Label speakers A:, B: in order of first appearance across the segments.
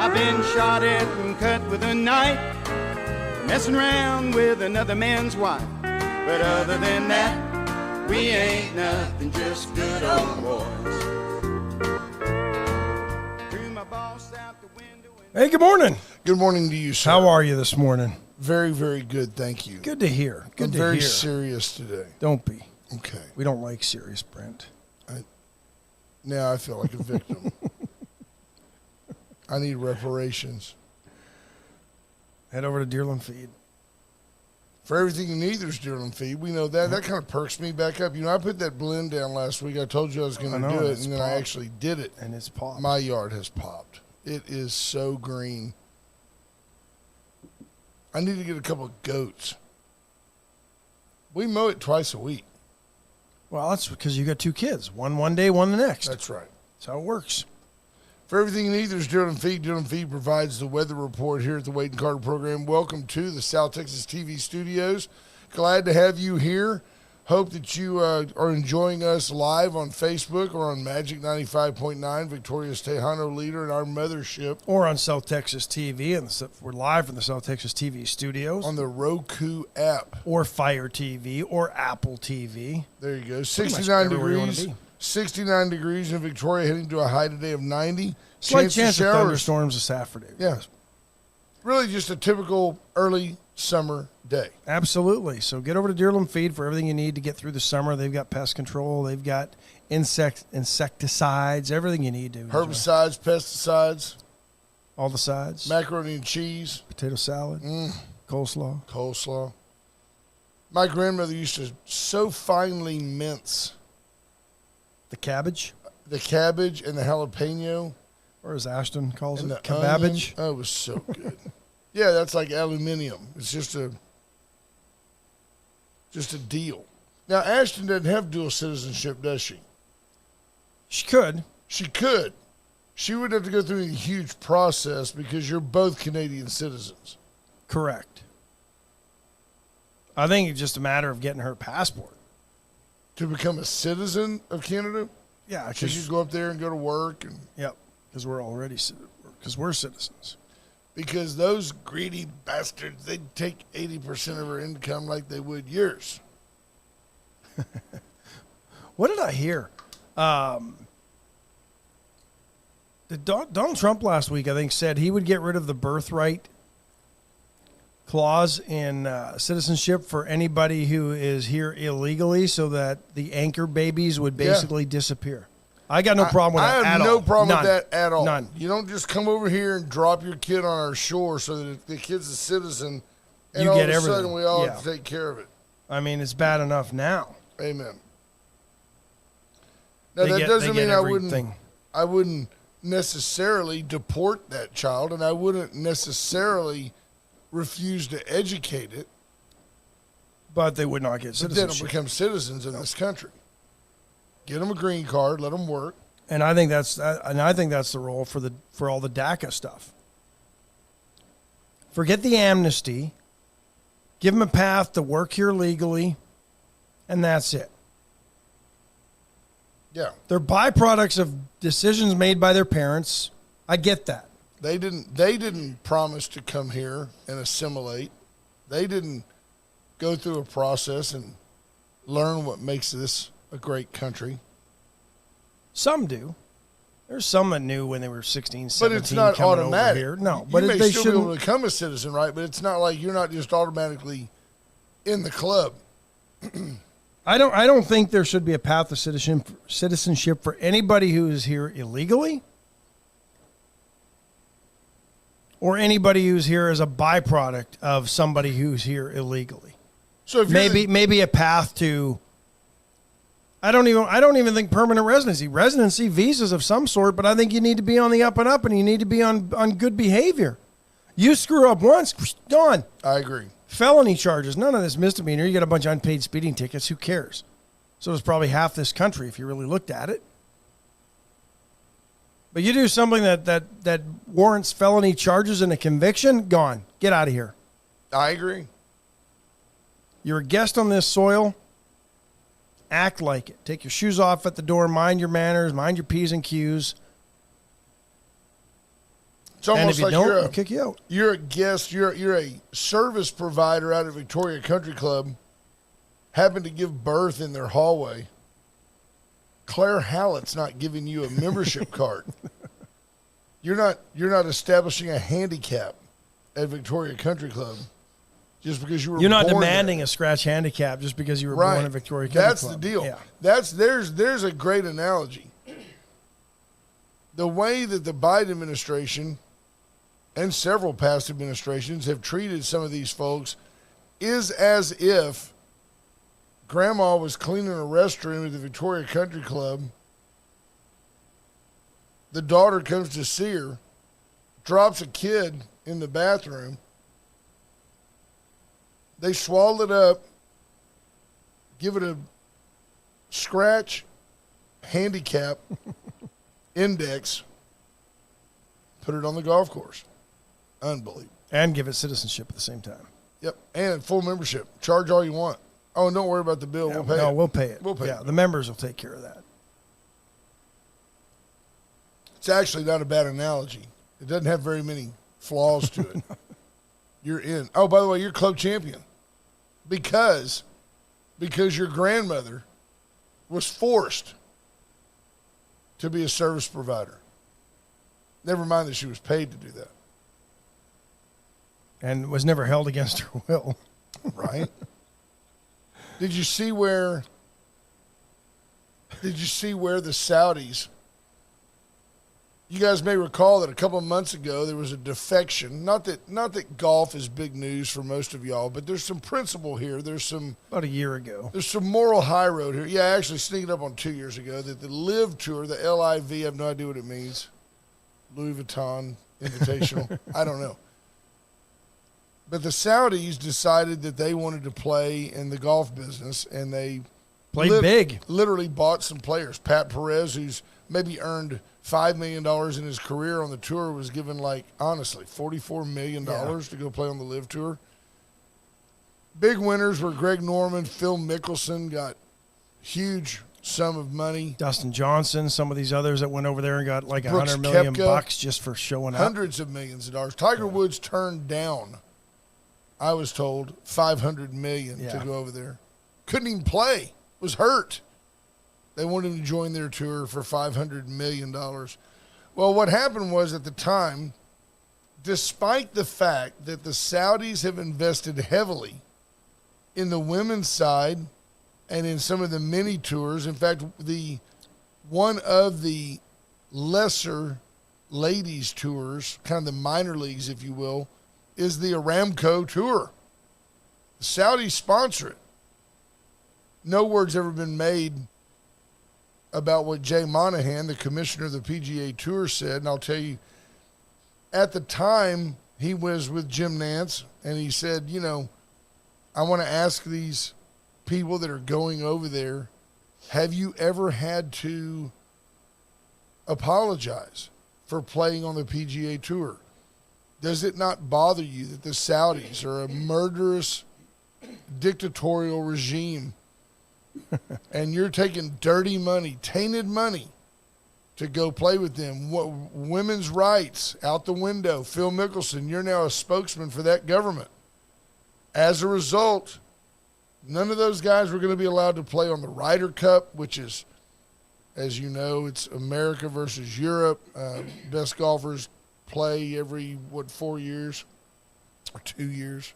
A: I've been shot at and cut with a knife, messing around with another man's wife. But other than that, we ain't nothing, just good old boys. Threw my boss out the window and
B: Hey, good morning.
C: Good morning to you, sir.
B: How are you this morning?
C: Very, very good, thank you.
B: Good to hear. Good
C: I'm
B: to
C: very
B: hear.
C: serious today.
B: Don't be.
C: Okay.
B: We don't like serious, Brent.
C: Now I feel like a victim. I need reparations.
B: Head over to Deerland Feed.
C: For everything you need, there's Deerland Feed. We know that. That kind of perks me back up. You know, I put that blend down last week. I told you I was going to do it, and then I actually did it.
B: And it's popped.
C: My yard has popped. It is so green. I need to get a couple of goats. We mow it twice a week.
B: Well, that's because you got two kids. One day, one the next.
C: That's right.
B: That's how it works.
C: For everything you need, there's Deerland Feed. Deerland Feed provides the weather report here at the Wade and Carter program. Welcome to the South Texas TV studios. Glad to have you here. Hope that you are enjoying us live on Facebook or on Magic 95.9, Victoria's Tejano leader and our mothership.
B: Or on South Texas TV. And we're live from the South Texas TV studios.
C: On the Roku app.
B: Or Fire TV or Apple TV.
C: There you go.
B: Pretty much
C: 69
B: everywhere you wanna
C: degrees.
B: be.
C: 69 degrees in Victoria, heading to a high today of 90.
B: Slight chance of
C: showers.
B: thunderstorms this afternoon.
C: Yeah. Really just a typical early summer day.
B: Absolutely. So get over to Deerland Feed for everything you need to get through the summer. They've got pest control. They've got insecticides, everything you need to.
C: Herbicides, pesticides.
B: All the sides.
C: Macaroni and cheese.
B: Potato salad. Coleslaw.
C: Coleslaw. My grandmother used to so finely mince
B: The cabbage,
C: the cabbage and the jalapeno.
B: or as Ashton calls
C: And
B: it,
C: the
B: cabbage.
C: onion. Oh, it was so good. Yeah, that's like aluminium. It's just a deal. Now, Ashton doesn't have dual citizenship, does she?
B: She could.
C: She could. She would have to go through a huge process because you're both Canadian citizens.
B: Correct. I think it's just a matter of getting her passport.
C: To become a citizen of Canada?
B: Yeah,
C: So you go up there and go to work. And
B: yep, because we're citizens.
C: because those greedy bastards, they'd take 80% of her income like they would yours.
B: What did I hear? Donald Trump last week, I think, said he would get rid of the birthright clause in citizenship for anybody who is here illegally so that the anchor babies would basically disappear. I got no problem with that
C: I
B: at
C: have
B: all.
C: no problem
B: None.
C: with that at all.
B: None.
C: You don't just come over here and drop your kid on our shore so that if the kid's a citizen and
B: You
C: all
B: get
C: of a
B: everything.
C: sudden we all
B: Yeah.
C: have to take care of it.
B: I mean, it's bad enough now.
C: Amen. Now,
B: They
C: that
B: get-
C: doesn't
B: they get
C: mean
B: everything.
C: I wouldn't necessarily deport that child, and I wouldn't necessarily refuse to educate it,
B: But they would not get
C: but then it'll
B: citizenship.
C: become citizens in this country. Get them a green card, let them work.
B: And I think that's the role for all the DACA stuff. Forget the amnesty. Give them a path to work here legally, and that's it.
C: Yeah.
B: They're byproducts of decisions made by their parents. I get that.
C: They didn't promise to come here and assimilate. They didn't go through a process and learn what makes this a great country.
B: Some do. There's some that knew when they were 16,
C: But
B: 17,
C: it's not
B: coming
C: automatic.
B: over here. No,
C: You
B: but
C: may
B: they
C: still
B: shouldn't.
C: be able to become a citizen, right? But it's not like you're not just automatically in the club.
B: I don't think there should be a path to citizenship for anybody who is here illegally or anybody who's here as a byproduct of somebody who's here illegally.
C: So if you're
B: Maybe a path to I don't even think permanent residency visas of some sort, but I think you need to be on the up and up and you need to be on good behavior. You screw up once, gone.
C: I agree.
B: Felony charges, none of this misdemeanor. You got a bunch of unpaid speeding tickets. Who cares? So does probably half this country if you really looked at it. But you do something that warrants felony charges and a conviction, gone. Get out of here.
C: I agree.
B: You're a guest on this soil. Act like it. Take your shoes off at the door. Mind your manners. Mind your P's and Q's.
C: It's
B: And
C: almost
B: if you
C: like
B: don't,
C: you're
B: they'll kick you out.
C: you're a guest, you're a service provider out of Victoria Country Club, happen to give birth in their hallway. Claire Hallett's not giving you a membership card. You're not establishing a handicap at Victoria Country Club just because you were
B: You're not
C: born
B: demanding
C: there.
B: a scratch handicap just because you were
C: Right.
B: born at Victoria Country
C: That's
B: Club.
C: the deal.
B: Yeah.
C: There's a great analogy. The way that the Biden administration and several past administrations have treated some of these folks is as if grandma was cleaning a restroom at the Victoria Country Club. The daughter comes to see her, drops a kid in the bathroom. They swallow it up, give it a scratch, handicap, index, put it on the golf course. Unbelievable.
B: And give it citizenship at the same time.
C: Yep, and full membership. Charge all you want. Oh, and don't worry about the bill.
B: Yeah,
C: We'll pay
B: no,
C: it.
B: we'll pay it.
C: We'll pay
B: yeah,
C: it.
B: the members will take care of that.
C: It's actually not a bad analogy. It doesn't have very many flaws to it. You're in. Oh, by the way, you're club champion because your grandmother was forced to be a service provider. Never mind that she was paid to do that.
B: And was never held against her will.
C: Right? Did you see where the Saudis, you guys may recall that a couple of months ago there was a defection. Not that golf is big news for most of y'all, but there's some principle here. There's some
B: About a year ago.
C: moral high road here. Yeah, actually sneaking up on 2 years ago that the Live Tour, the LIV, I have no idea what it means. Louis Vuitton Invitational. I don't know. But the Saudis decided that they wanted to play in the golf business, and they
B: Played big.
C: Literally bought some players. Pat Perez, who's maybe earned $5 million in his career on the tour, was given, like, honestly, $44 million to go play on the Live Tour. Big winners were Greg Norman, Phil Mickelson got huge sum of money.
B: Dustin Johnson, some of these others that went over there and got like
C: Brooks
B: $100 million
C: Koepka,
B: bucks just for showing up.
C: Hundreds of millions of dollars. Tiger Woods turned down, I was told, $500 million to
B: Yeah.
C: go over there. Couldn't even play. Was hurt. They wanted him to join their tour for $500 million. Well, what happened was at the time, despite the fact that the Saudis have invested heavily in the women's side and in some of the mini tours, in fact, one of the lesser ladies tours, kind of the minor leagues, if you will, is the Aramco Tour. The Saudis sponsor it. No word's ever been made about what Jay Monahan, the commissioner of the PGA Tour, said. And I'll tell you, at the time, he was with Jim Nantz, and he said, you know, I want to ask these people that are going over there, have you ever had to apologize for playing on the PGA Tour? Does it not bother you that the Saudis are a murderous, dictatorial regime and you're taking dirty money, tainted money, to go play with them? Women's rights out the window. Phil Mickelson, you're now a spokesman for that government. As a result, none of those guys were going to be allowed to play on the Ryder Cup, which is, as you know, it's America versus Europe. Best golfers play every, 4 years or 2 years?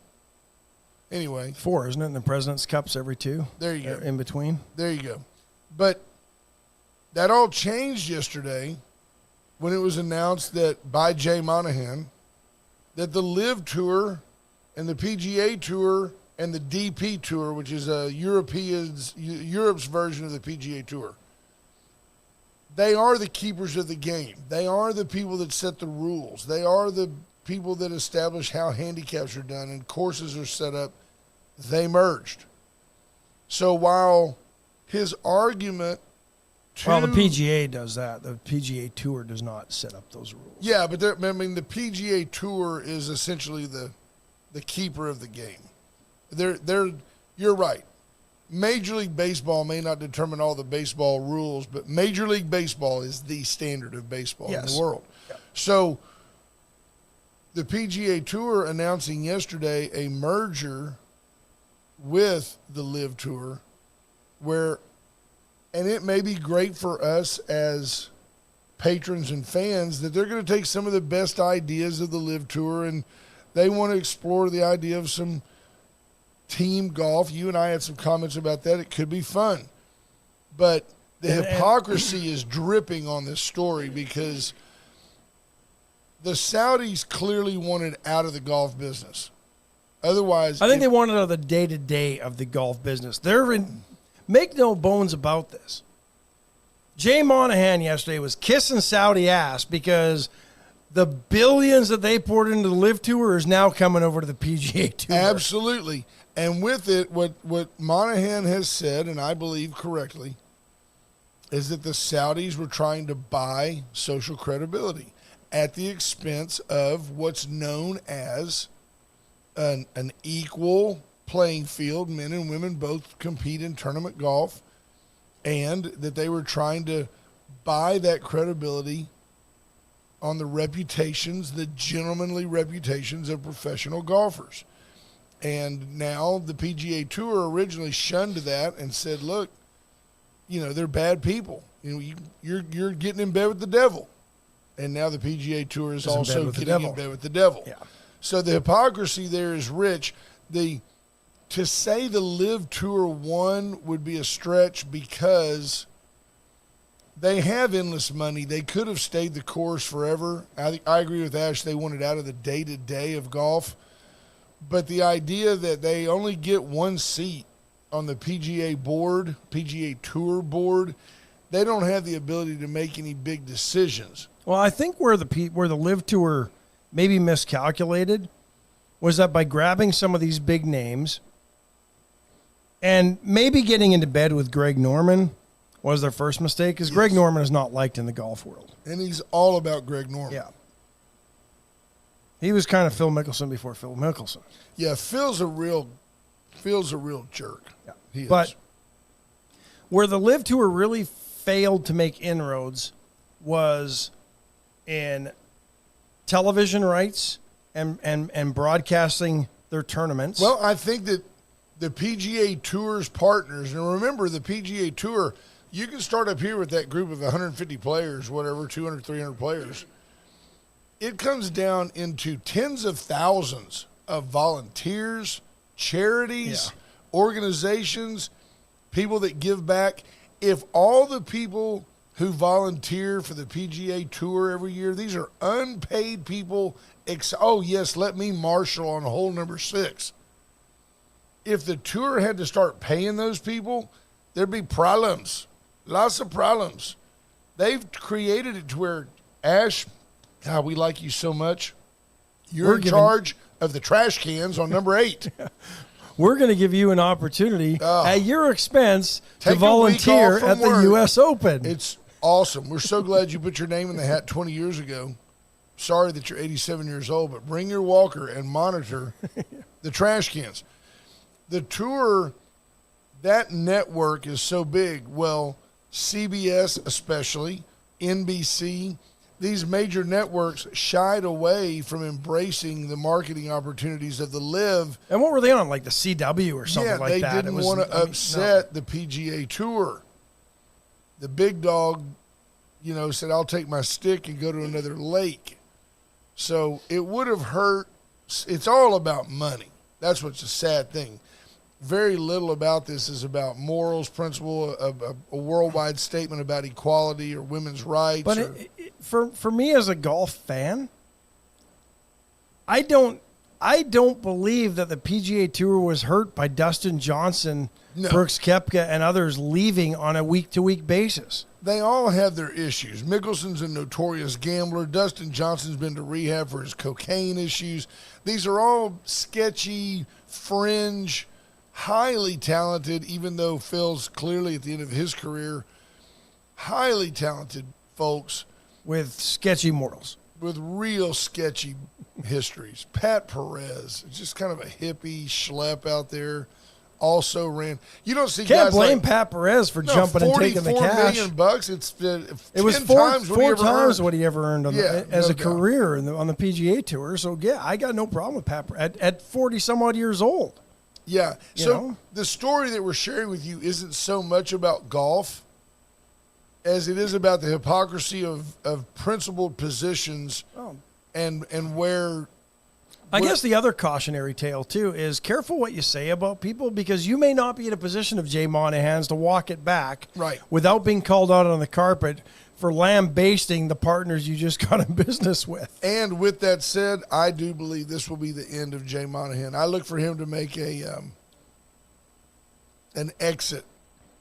C: Anyway.
B: 4, isn't it? And the President's Cup's every 2.
C: There you go.
B: In between.
C: There you go. But that all changed yesterday when it was announced that by Jay Monahan that the Live Tour and the PGA Tour and the DP Tour, which is Europe's version of the PGA Tour, they are the keepers of the game. They are the people that set the rules. They are the people that establish how handicaps are done and courses are set up. They merged. So while his argument to...
B: Well, the PGA does that. The PGA Tour does not set up those rules.
C: Yeah, but the PGA Tour is essentially the keeper of the game. You're right. Major League Baseball may not determine all the baseball rules, but Major League Baseball is the standard of baseball in the world. Yeah. So the PGA Tour announcing yesterday a merger with the Live Tour, and it may be great for us as patrons and fans that they're going to take some of the best ideas of the Live Tour and they want to explore the idea of some team golf. You and I had some comments about that. It could be fun. But the hypocrisy is dripping on this story because the Saudis clearly wanted out of the golf business. Otherwise,
B: I think they wanted out of the day-to-day of the golf business. Make no bones about this. Jay Monahan yesterday was kissing Saudi ass because the billions that they poured into the Live Tour is now coming over to the PGA Tour.
C: Absolutely. And with it, what Monahan has said, and I believe correctly, is that the Saudis were trying to buy social credibility at the expense of what's known as an equal playing field. Men and women both compete in tournament golf, and that they were trying to buy that credibility on the reputations, the gentlemanly reputations of professional golfers. And now the PGA Tour originally shunned that and said, look, they're bad people. You're getting in bed with the devil. And now the PGA Tour is also getting in bed with the devil.
B: Yeah.
C: So the hypocrisy there is rich. To say the Live Tour won would be a stretch because they have endless money. They could have stayed the course forever. I agree with Ash. They wanted out of the day-to-day of golf. But the idea that they only get one seat on the PGA Tour board, they don't have the ability to make any big decisions.
B: Well, I think where the Live Tour maybe miscalculated was that by grabbing some of these big names and maybe getting into bed with Greg Norman was their first mistake, because Greg Norman is not liked in the golf world.
C: And he's all about Greg Norman.
B: Yeah. He was kind of Phil Mickelson before Phil Mickelson.
C: Yeah, Phil's a real jerk.
B: Yeah.
C: He is.
B: But where the Live Tour really failed to make inroads was in television rights and broadcasting their tournaments.
C: Well, I think that the PGA Tour's partners, and remember the PGA Tour, you can start up here with that group of 150 players, whatever, 200, 300 players. It comes down into tens of thousands of volunteers, charities, organizations, people that give back. If all the people who volunteer for the PGA Tour every year, these are unpaid people. Let me marshal on hole number 6. If the tour had to start paying those people, there'd be problems, lots of problems. They've created it to where, Ash, God, we like you so much. You're in charge of the trash cans on number 8.
B: We're going to give you an opportunity at your expense to
C: Take a
B: volunteer
C: week off
B: at
C: from
B: the
C: work.
B: U.S. Open.
C: It's awesome. We're so glad you put your name in the hat 20 years ago. Sorry that you're 87 years old, but bring your walker and monitor the trash cans. The tour, that network is so big. Well, CBS especially, NBC, these major networks shied away from embracing the marketing opportunities of the Live.
B: And what were they on, like the CW or something like that?
C: Yeah, they didn't want to upset the PGA Tour. The big dog, said, I'll take my stick and go to another lake. So it would have hurt. It's all about money. That's what's a sad thing. Very little about this is about morals, principle, a worldwide statement about equality or women's rights.
B: But for me as a golf fan, I don't believe that the PGA Tour was hurt by Dustin Johnson, Brooks Koepka, and others leaving on a week-to-week basis.
C: They all have their issues. Mickelson's a notorious gambler. Dustin Johnson's been to rehab for his cocaine issues. These are all sketchy, fringe, highly talented, even though Phil's clearly at the end of his career, highly talented folks.
B: With sketchy morals.
C: With real sketchy histories. Pat Perez, just kind of a hippie schlep out there. also ran. You don't see
B: Can't
C: guys
B: blame
C: like,
B: Pat Perez for jumping and taking the
C: $44
B: cash.
C: million bucks. It's
B: It was
C: 10
B: four
C: times what he ever
B: times
C: earned.
B: what he ever earned on
C: Yeah,
B: as
C: no
B: a
C: doubt.
B: career on the PGA Tour. So, yeah, I got no problem with Pat at 40-some-odd years old.
C: Yeah.
B: You
C: So
B: know?
C: the story that we're sharing with you isn't so much about golf as it is about the hypocrisy of principled positions
B: Oh.
C: and where
B: I guess the other cautionary tale, too, is careful what you say about people because you may not be in a position of Jay Monahan's to walk it back
C: Right.
B: without being called out on the carpet for lambasting the partners you just got in business with.
C: And with that said, I do believe this will be the end of Jay Monahan. I look for him to make an exit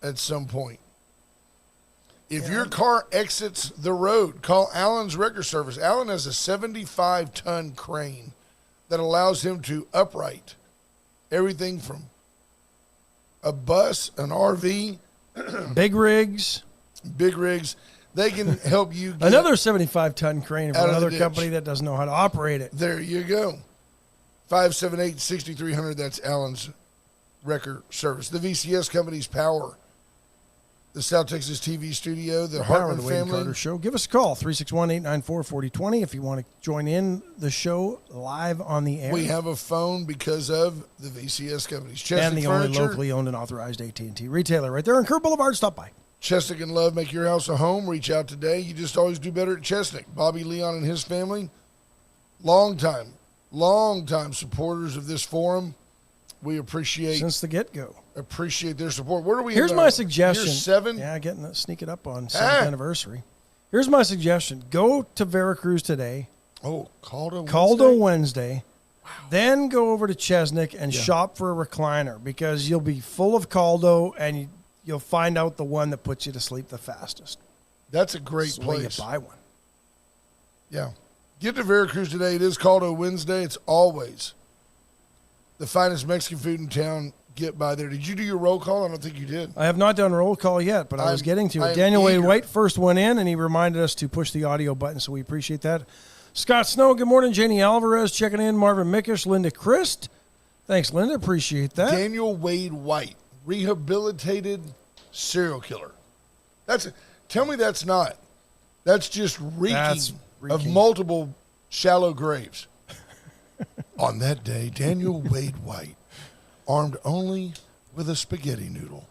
C: at some point. If your car exits the road, call Allen's Wrecker Service. Allen has a 75-ton crane that allows him to upright everything from a bus, an RV,
B: Big rigs.
C: big rigs. They can help you get
B: Another 75-ton crane
C: Out
B: from
C: of the
B: another
C: ditch.
B: company that doesn't know how to operate it.
C: There you go. 578-6300, that's Allen's Wrecker Service. The VCS company's power. The South Texas TV studio, the
B: Power
C: Hartman
B: of the Wade and
C: family.
B: Carter Show. Give us a call, 361-894-4020 if you want to join in the show live on the air.
C: We have a phone because of the VCS companies. Chesnick
B: and the only
C: Furniture,
B: locally owned and authorized AT&T retailer right there on Kerr Boulevard. Stop by.
C: Chesnick and Love make your house a home. Reach out today. You just always do better at Chesnick. Bobby Leon and his family, long time supporters of this forum. We appreciate
B: Since the get-go.
C: their support. Where are we?
B: Here's
C: in,
B: my suggestion.
C: Year 7?
B: Yeah, sneak it up on 7th anniversary. Here's my suggestion. Go to Veracruz today,
C: Oh,
B: Caldo Wednesday, then go over to Chesnick and shop for a recliner because you'll be full of Caldo and you'll find out the one that puts you to sleep the fastest.
C: That's a great
B: That's the way you
C: place.
B: buy one.
C: Yeah. Get to Veracruz today. It is Caldo Wednesday. It's always the finest Mexican food in town. Get by there. Did you do your roll call? I don't think you did.
B: I have not done roll call yet, but I was getting to it.
C: I'm
B: Daniel Wade
C: eager.
B: White first went in, and he reminded us to push the audio button, so we appreciate that. Scott Snow, good morning. Janie Alvarez checking in. Marvin Mickish, Linda Christ. Thanks, Linda. Appreciate that.
C: Daniel Wade White, rehabilitated serial killer. Tell me that's not. That's just
B: That's
C: of
B: reeking.
C: multiple shallow graves. On that day, Daniel Wade White, armed only with a spaghetti noodle,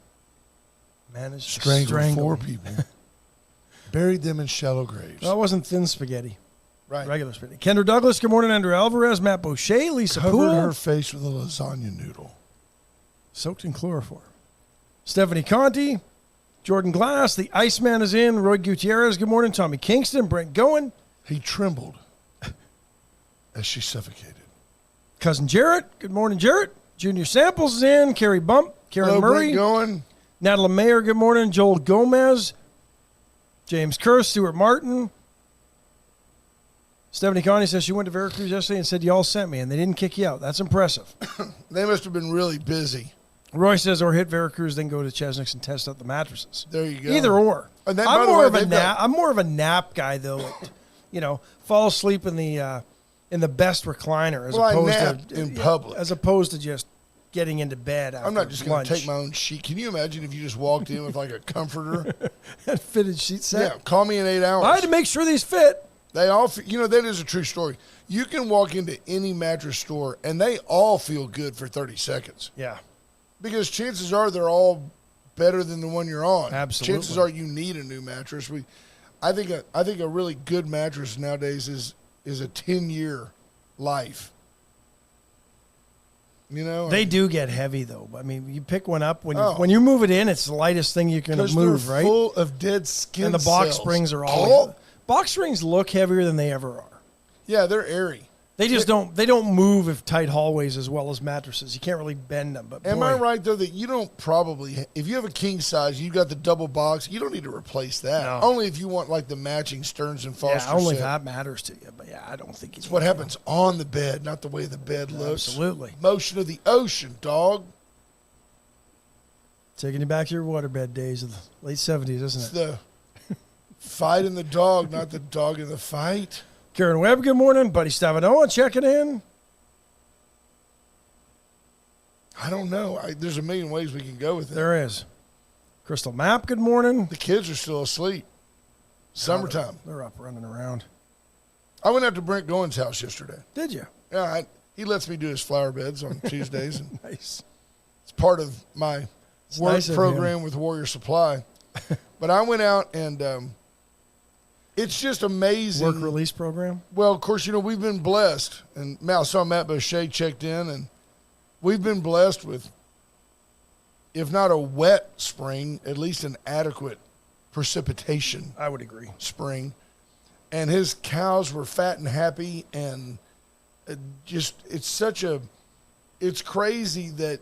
B: Managed to
C: strangled
B: strangle
C: 4
B: him.
C: people, buried them in shallow graves.
B: Well, that wasn't thin spaghetti.
C: Right.
B: Regular spaghetti. Kendra Douglas, good morning. Andrew Alvarez, Matt Boucher, Lisa
C: Covered
B: Poole.
C: her face with a lasagna noodle.
B: Soaked in chloroform. Stephanie Conti, Jordan Glass, the Iceman is in. Roy Gutierrez, good morning. Tommy Kingston, Brent Goen,
C: He trembled as she suffocated.
B: Cousin Jarrett, good morning, Jarrett. Junior Samples is in. Carrie Bump, Karen
C: Hello,
B: Murray,
C: Brent going.
B: Natalie Mayer, good morning. Joel Gomez, James Kerr, Stuart Martin. Stephanie Conti says she went to Veracruz yesterday and said, y'all sent me, and they didn't kick you out. That's impressive.
C: They must have been really busy.
B: Roy says, or hit Veracruz, then go to Chesnick's and test out the mattresses.
C: There you go.
B: Either or.
C: And then, by
B: I'm
C: the
B: more
C: way,
B: of a
C: they've got-
B: I'm more of a nap guy though. Fall asleep in the best recliner as
C: Well, I
B: opposed
C: napped
B: to
C: in public.
B: as opposed to just getting into bed after
C: I'm not just going
B: lunch.
C: to take my own sheet. Can you imagine if you just walked in with like a comforter?
B: and fitted sheet set.
C: Yeah, call me in 8 hours.
B: I had to make sure these fit.
C: They all, that is a true story. You can walk into any mattress store and they all feel good for 30 seconds
B: Yeah.
C: because chances are they're all better than the one you're on.
B: Absolutely.
C: Chances are you need a new mattress. I think a really good mattress nowadays is a 10-year life.
B: They do get heavy though. I mean, you pick one up
C: Oh.
B: when you move it in, it's the lightest thing you can
C: because
B: move,
C: they're
B: right?
C: full of dead skin
B: And the box
C: cells.
B: springs are always
C: Oh,
B: box springs look heavier than they ever are.
C: yeah, they're airy.
B: They just don't move if tight hallways as well as mattresses. You can't really bend them. But
C: Am
B: boy,
C: I right though that you don't probably, if you have a king size, you got the double box, you don't need to replace that.
B: No.
C: Only if you want like the matching Stearns and Foster.
B: Yeah, only if
C: set.
B: that matters to you. But yeah, I don't think
C: It's what happens on the bed, not the way the bed looks.
B: Absolutely.
C: Motion of the ocean, dog.
B: Taking you back to your waterbed days of the late 70s,
C: It's
B: isn't it?
C: the fight in the dog, not the dog in the fight.
B: Karen Webb, good morning. Buddy Stavanoa checking in.
C: I don't know. There's a million ways we can go with it.
B: There is. Crystal Map, good morning.
C: The kids are still asleep. Summertime.
B: They're up running around.
C: I went out to Brent Goins' house yesterday.
B: Did you?
C: Yeah, he lets me do his flower beds on Tuesdays, and
B: Nice.
C: it's part of my work
B: nice of
C: program with Warrior Supply. But I went out, and it's just amazing.
B: Work release program?
C: Well, of course, we've been blessed, and I saw Matt Boucher checked in, and we've been blessed with, if not a wet spring, at least an adequate precipitation
B: I would agree.
C: spring. And his cows were fat and happy, and it's crazy that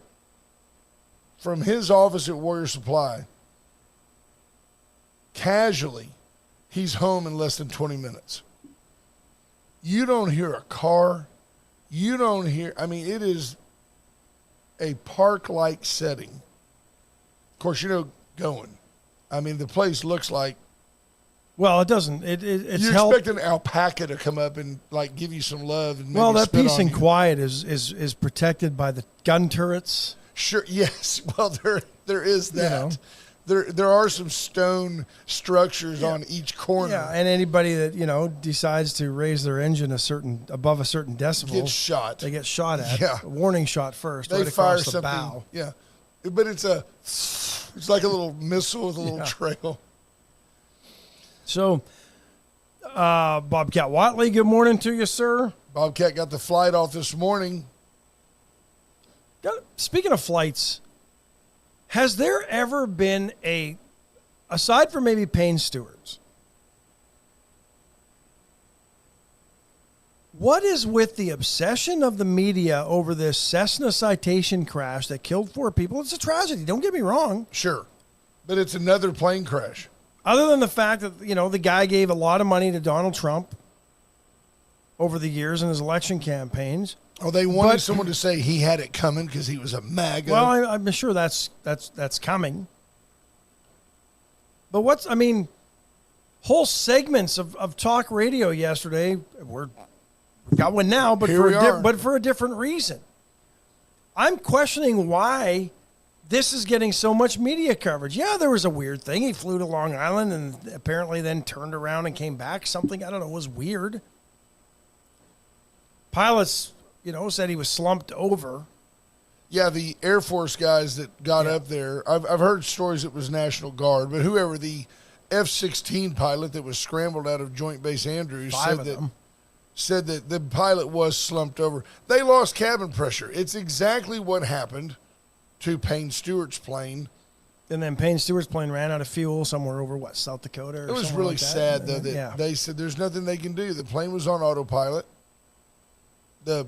C: from his office at Warrior Supply, casually, he's home in less than 20 minutes. You don't hear a car. You don't hear, it is a park-like setting. Of course, going. The place looks like,
B: Well, it doesn't. It's
C: you
B: helped.
C: expect an alpaca to come up and give you some love. And
B: Well,
C: maybe
B: that
C: spit
B: peace
C: on
B: and
C: you.
B: quiet is protected by the gun turrets.
C: Sure. Yes. Well, there is that.
B: know.
C: There are some stone structures on each corner.
B: Yeah, and anybody that decides to raise their engine above a certain decibel
C: Gets shot.
B: They get shot at.
C: Yeah.
B: A warning shot first.
C: They
B: right
C: fire
B: across the
C: something.
B: bow.
C: Yeah, but it's like a little missile with a little
B: Yeah.
C: trail.
B: So, Bobcat Watley, good morning to you, sir.
C: Bobcat got the flight off this morning.
B: Speaking of flights, has there ever been aside from maybe Payne Stewart's, what is with the obsession of the media over this Cessna Citation crash that killed 4 people? It's a tragedy, don't get me wrong.
C: Sure, but it's another plane crash.
B: Other than the fact that, the guy gave a lot of money to Donald Trump over the years in his election campaigns.
C: Oh, they wanted someone to say he had it coming because he was a MAGA.
B: Well, I'm sure that's coming. But whole segments of talk radio yesterday, we got one now, but
C: Here we are.
B: but for a different reason. I'm questioning why this is getting so much media coverage. Yeah, there was a weird thing. He flew to Long Island and apparently then turned around and came back. Something, I don't know, was weird. Pilots, said he was slumped over.
C: Yeah, the Air Force guys that got up there, I've heard stories it was National Guard, but whoever, the F-16 pilot that was scrambled out of Joint Base Andrews said that the pilot was slumped over. They lost cabin pressure. It's exactly what happened to Payne Stewart's plane.
B: And then Payne Stewart's plane ran out of fuel somewhere over, South Dakota? Or
C: It was
B: somewhere
C: really
B: like that.
C: sad, though, that they said there's nothing they can do. The plane was on autopilot. The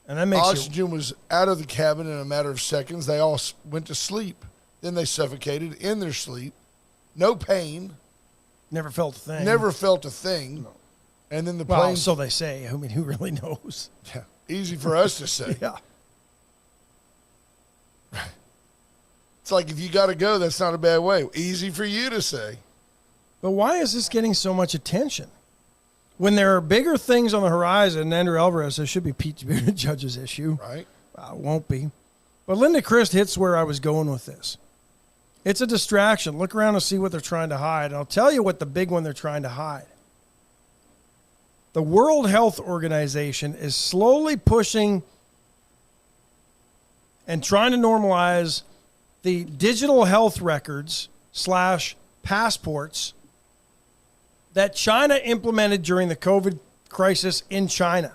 B: And that makes
C: oxygen was out of the cabin in a matter of seconds. They all went to sleep. Then they suffocated in their sleep. No pain.
B: never felt a thing.
C: Never felt a thing.
B: No.
C: And then the
B: Well,
C: plane.
B: so they say. Who really knows?
C: Yeah, easy for us to say.
B: Yeah.
C: It's like if you got to go, that's not a bad way. Easy for you to say.
B: But why is this getting so much attention? When there are bigger things on the horizon, Andrew Alvarez says should be Pete Buttigieg's issue.
C: Right?
B: It won't be. But Linda Christ hits where I was going with this. It's a distraction. Look around and see what they're trying to hide. And I'll tell you what the big one they're trying to hide. The World Health Organization is slowly pushing and trying to normalize the digital health records / passports that China implemented during the COVID crisis in China.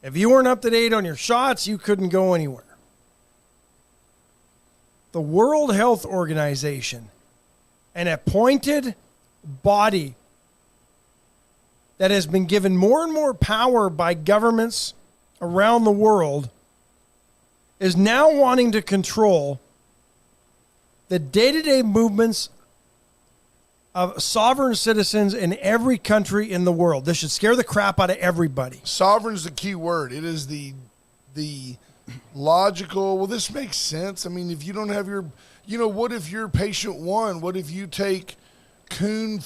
B: If you weren't up to date on your shots, you couldn't go anywhere. The World Health Organization, an appointed body that has been given more and more power by governments around the world, is now wanting to control the day-to-day movements of sovereign citizens in every country in the world. This should scare the crap out of everybody.
C: Sovereign's the key word. It is the logical, well, this makes sense. I mean, if you don't have your, what if you're patient 1? What if you take raccoon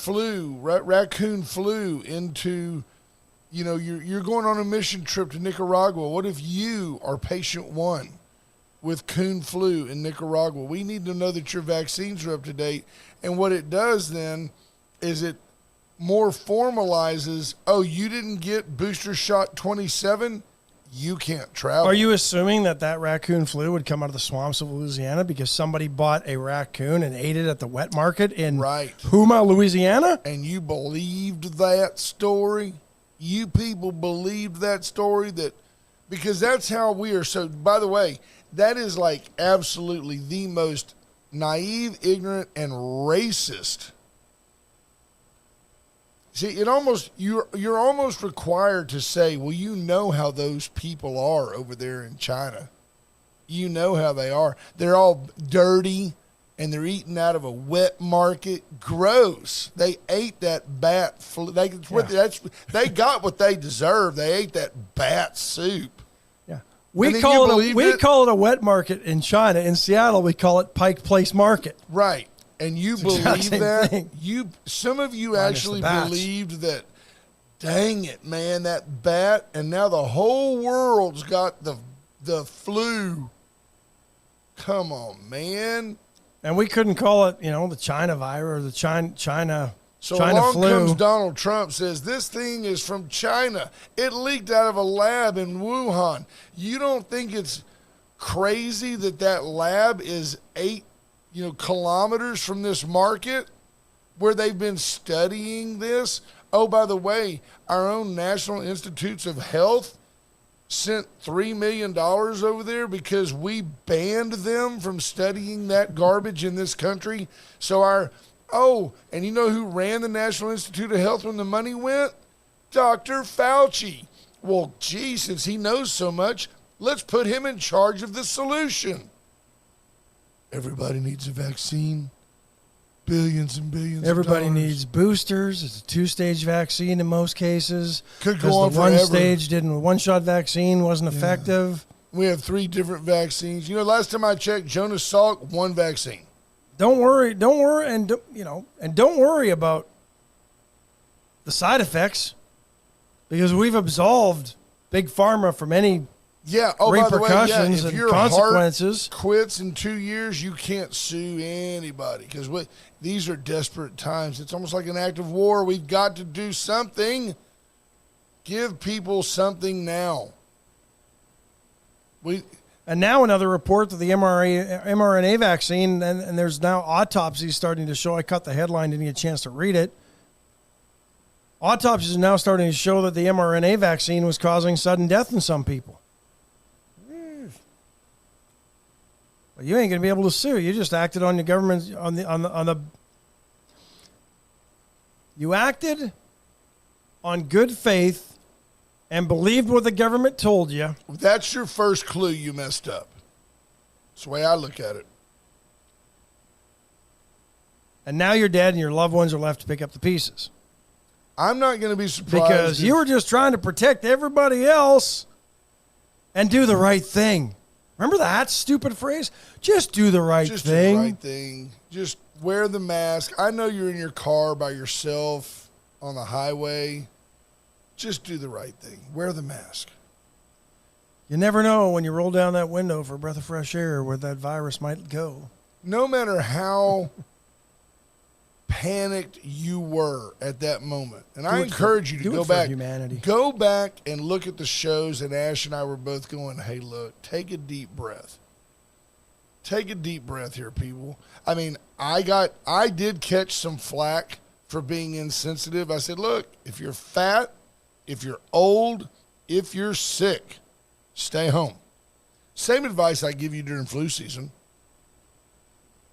C: flu into you know, you're going on a mission trip to Nicaragua. What if you are patient one with coon flu in Nicaragua? We need to know that your vaccines are up to date. And what it does then is it more formalizes, oh, you didn't get booster shot 27? You can't travel.
B: Are you assuming that raccoon flu would come out of the swamps of Louisiana because somebody bought a raccoon and ate it at the wet market in Puma, Louisiana?
C: And you believed that story? You people believed that story? Because that's how we are. So, by the way, that is like absolutely the most naive, ignorant, and racist. See, you're almost required to say, well, you know how those people are over there in China. You know how they are. They're all dirty, and they're eating out of a wet market. Gross. They ate that bat. They got what they deserve. They ate that bat soup.
B: Yeah, we call it a wet market in China. In Seattle, we call it Pike Place Market.
C: Right. And you believe that? Some of you actually believed that, dang it, man, that bat, and now the whole world's got the flu. Come on, man.
B: And we couldn't call it, the China virus or the China
C: So
B: China
C: along
B: flu.
C: comes Donald Trump, says this thing is from China. It leaked out of a lab in Wuhan. You don't think it's crazy that lab is 8 kilometers from this market where they've been studying this? Oh, by the way, our own National Institutes of Health sent $3 million over there because we banned them from studying that garbage in this country. So and you know who ran the National Institute of Health when the money went? Dr. Fauci. Well, gee, since he knows so much, let's put him in charge of the solution. Everybody needs a vaccine. Billions and billions
B: Everybody
C: of dollars.
B: needs boosters. It's a 2-stage vaccine in most cases.
C: Could go on
B: the
C: forever.
B: one-shot vaccine wasn't effective.
C: We have 3 different vaccines. Last time I checked, Jonas Salk, 1 vaccine.
B: Don't worry, and don't worry about the side effects because we've absolved Big Pharma from any repercussions
C: if
B: and
C: your
B: consequences.
C: Heart quits in 2 years, you can't sue anybody because these are desperate times. It's almost like an act of war. We've got to do something. Give people something now.
B: And now another report that the mRNA vaccine, and there's now autopsies starting to show. I cut the headline, didn't get a chance to read it. Autopsies are now starting to show that the mRNA vaccine was causing sudden death in some people. But you ain't going to be able to sue. You just acted on the government You acted on good faith and believed what the government told you.
C: That's your first clue you messed up. That's the way I look at it.
B: And now you're dead and your loved ones are left to pick up the pieces.
C: I'm not going to be surprised.
B: Because you were just trying to protect everybody else and do the right thing. Remember that stupid phrase? Just do the right thing.
C: Just do the right thing. Just wear the mask. I know you're in your car by yourself on the highway. Just do the right thing. Wear the mask.
B: You never know when you roll down that window for a breath of fresh air where that virus might go.
C: No matter how panicked you were at that moment. And I encourage you to go back. Go back and look at the shows, and Ash and I were both going, hey, look, take a deep breath. Take a deep breath here, people. I mean, I did catch some flack for being insensitive. I said, look, if you're fat, if you're old, if you're sick, stay home. Same advice I give you during flu season.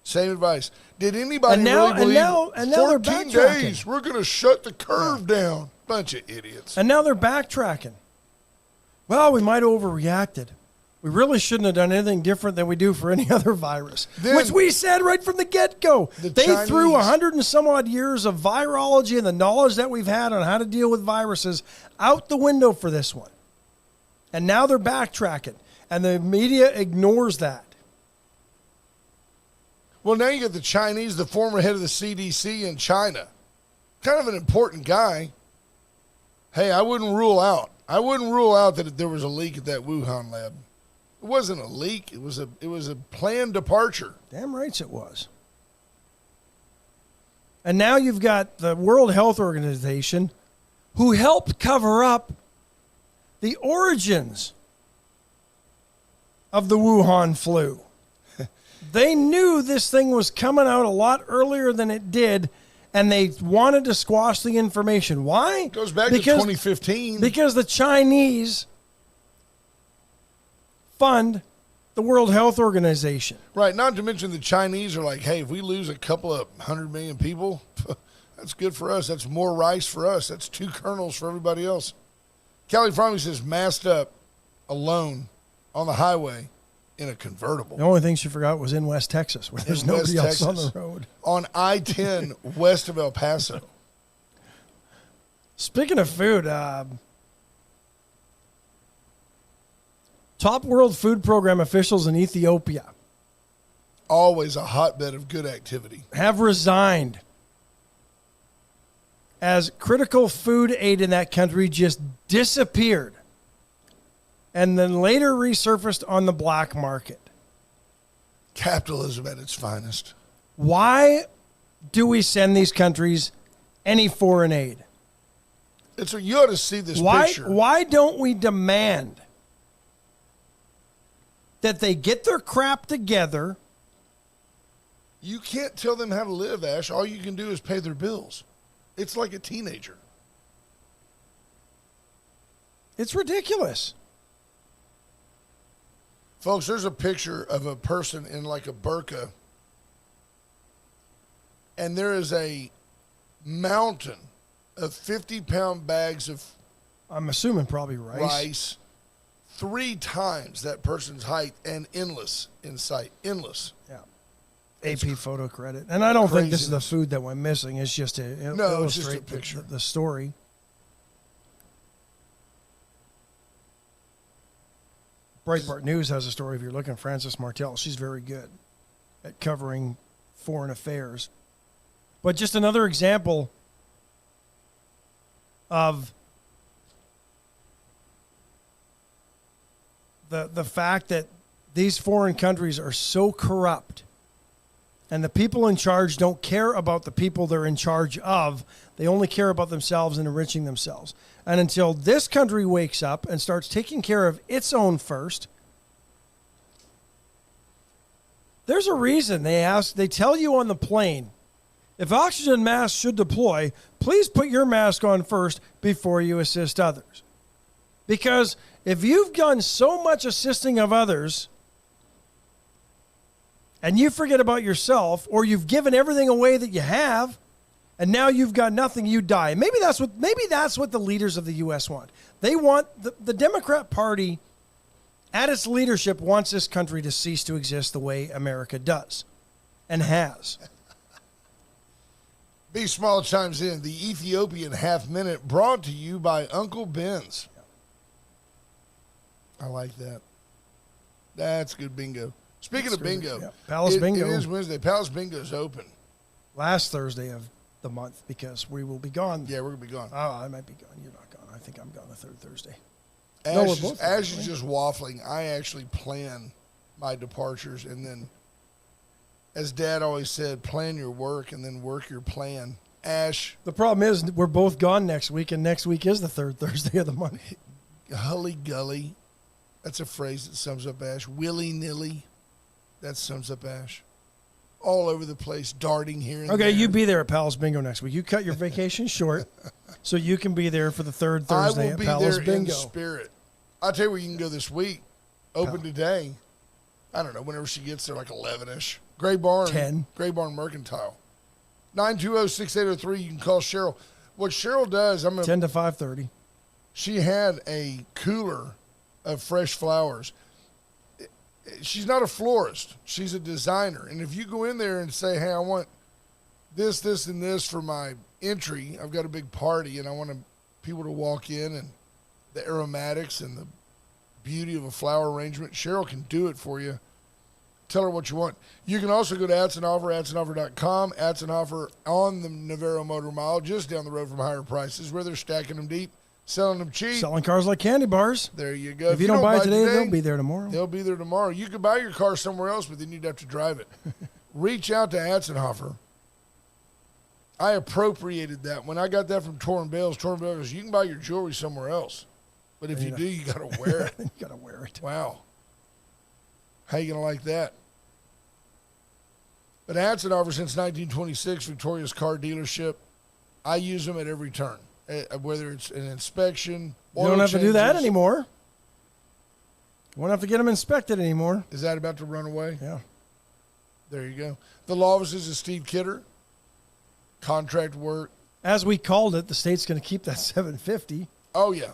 C: Same advice. Did anybody really believe
B: and now
C: 14 days, we're going to shut the curve down? Bunch of idiots.
B: And now they're backtracking. Well, we might have overreacted. We really shouldn't have done anything different than we do for any other virus, which we said right from the get-go. They threw 100 and some odd years of virology and the knowledge that we've had on how to deal with viruses out the window for this one. And now they're backtracking, and the media ignores that.
C: Well, now you got the Chinese, the former head of the CDC in China. Kind of an important guy. Hey, I wouldn't rule out that there was a leak at that Wuhan lab. It wasn't a leak. It was a planned departure.
B: Damn rights it was. And now you've got the World Health Organization, who helped cover up the origins of the Wuhan flu. They knew this thing was coming out a lot earlier than it did, and they wanted to squash the information. Why?
C: It goes back to 2015.
B: Because the Chinese fund the World Health Organization.
C: Right, not to mention the Chinese are like, hey, if we lose a couple of 100 million people, that's good for us. That's more rice for us. That's 2 kernels for everybody else. Kelly Farley says masked up alone on the highway in a convertible.
B: The only thing she forgot was in West Texas, where there's nobody else on the road.
C: On I-10 west of El Paso.
B: Speaking of food, top World Food Program officials in Ethiopia
C: Always a hotbed of good activity.
B: have resigned as critical food aid in that country just disappeared and then later resurfaced on the black market.
C: Capitalism at its finest.
B: Why do we send these countries any foreign aid?
C: You ought to see this picture.
B: Why don't we demand that they get their crap together?
C: You can't tell them how to live, Ash. All you can do is pay their bills. It's like a teenager.
B: It's ridiculous.
C: Folks, there's a picture of a person in like a burqa, and there is a mountain of 50-pound bags of
B: I'm assuming probably rice.
C: 3 times that person's height and endless in sight. Endless.
B: Yeah. AP photo credit. And I don't think this is the
C: craziness.
B: food that went missing. It's just to
C: No, it's just a
B: illustrate
C: picture.
B: the story. Breitbart News has a story, if you're looking, Frances Martel. She's very good at covering foreign affairs. But just another example of the fact that these foreign countries are so corrupt and the people in charge don't care about the people they're in charge of. They only care about themselves and enriching themselves. And until this country wakes up and starts taking care of its own first, there's a reason they tell you on the plane, if oxygen masks should deploy, please put your mask on first before you assist others. Because if you've done so much assisting of others and you forget about yourself, or you've given everything away that you have, and now you've got nothing, you die. Maybe that's what the leaders of the U.S. want. They want the Democrat Party at its leadership wants this country to cease to exist the way America does and has.
C: B. Small chimes in. The Ethiopian Half Minute brought to you by Uncle Ben's. I like that. That's good bingo. Speaking of bingo,
B: Yeah. Palace Bingo.
C: It is Wednesday. Palace Bingo's open.
B: Last Thursday of the month, because we will be gone.
C: Yeah, we're going to be gone.
B: Oh, I might be gone. You're not gone. I think I'm gone the third Thursday.
C: Ash,
B: No, we're
C: is,
B: both
C: Ash
B: gone,
C: is just waffling. I actually plan my departures, and then, as Dad always said, plan your work and then work your plan. Ash,
B: The problem is we're both gone next week, and next week is the third Thursday of the month.
C: hully-gully. That's a phrase that sums up Ash. Willy-nilly. That sums up Ash. All over the place, darting here and there.
B: Okay, you be there at Palace Bingo next week. You cut your vacation short so you can be there for the third Thursday
C: I will
B: at
C: be
B: Palace
C: there
B: Bingo.
C: in spirit. I'll tell you where you can go this week. Open today. I don't know, whenever she gets there, like 11-ish. Gray Barn.
B: 10.
C: Gray Barn Mercantile. 920-6803. You can call Cheryl. What Cheryl does,
B: 10 to 5:30.
C: she had a cooler of fresh flowers. She's not a florist. She's a designer. And if you go in there and say, hey, I want this, this, and this for my entry, I've got a big party, and I want people to walk in, and the aromatics and the beauty of a flower arrangement, Cheryl can do it for you. Tell her what you want. You can also go to Atzenoffer, atzenoffer.com, Atzenoffer on the Navarro Motor Mile, just down the road from Higher Prices, where they're stacking them deep. Selling them cheap.
B: Selling cars like candy bars.
C: There you go.
B: If you don't buy today, they'll be there tomorrow.
C: They'll be there tomorrow. You could buy your car somewhere else, but then you'd have to drive it. Reach out to Atzenhofer. I appropriated that. When I got that from Torrin Bales goes, you can buy your jewelry somewhere else. But if you do, you got to wear it.
B: You got to wear it.
C: Wow. How you going to like that? But Atzenhofer, since 1926, Victoria's car dealership, I use them at every turn. Whether it's an inspection,
B: You don't have to do that
C: changes.
B: anymore. You won't have to get them inspected anymore.
C: Is that about to run away?
B: Yeah.
C: There you go. The law offices of Steve Kidder. Contract work.
B: As we called it, the state's going to keep that $750.
C: Oh, yeah.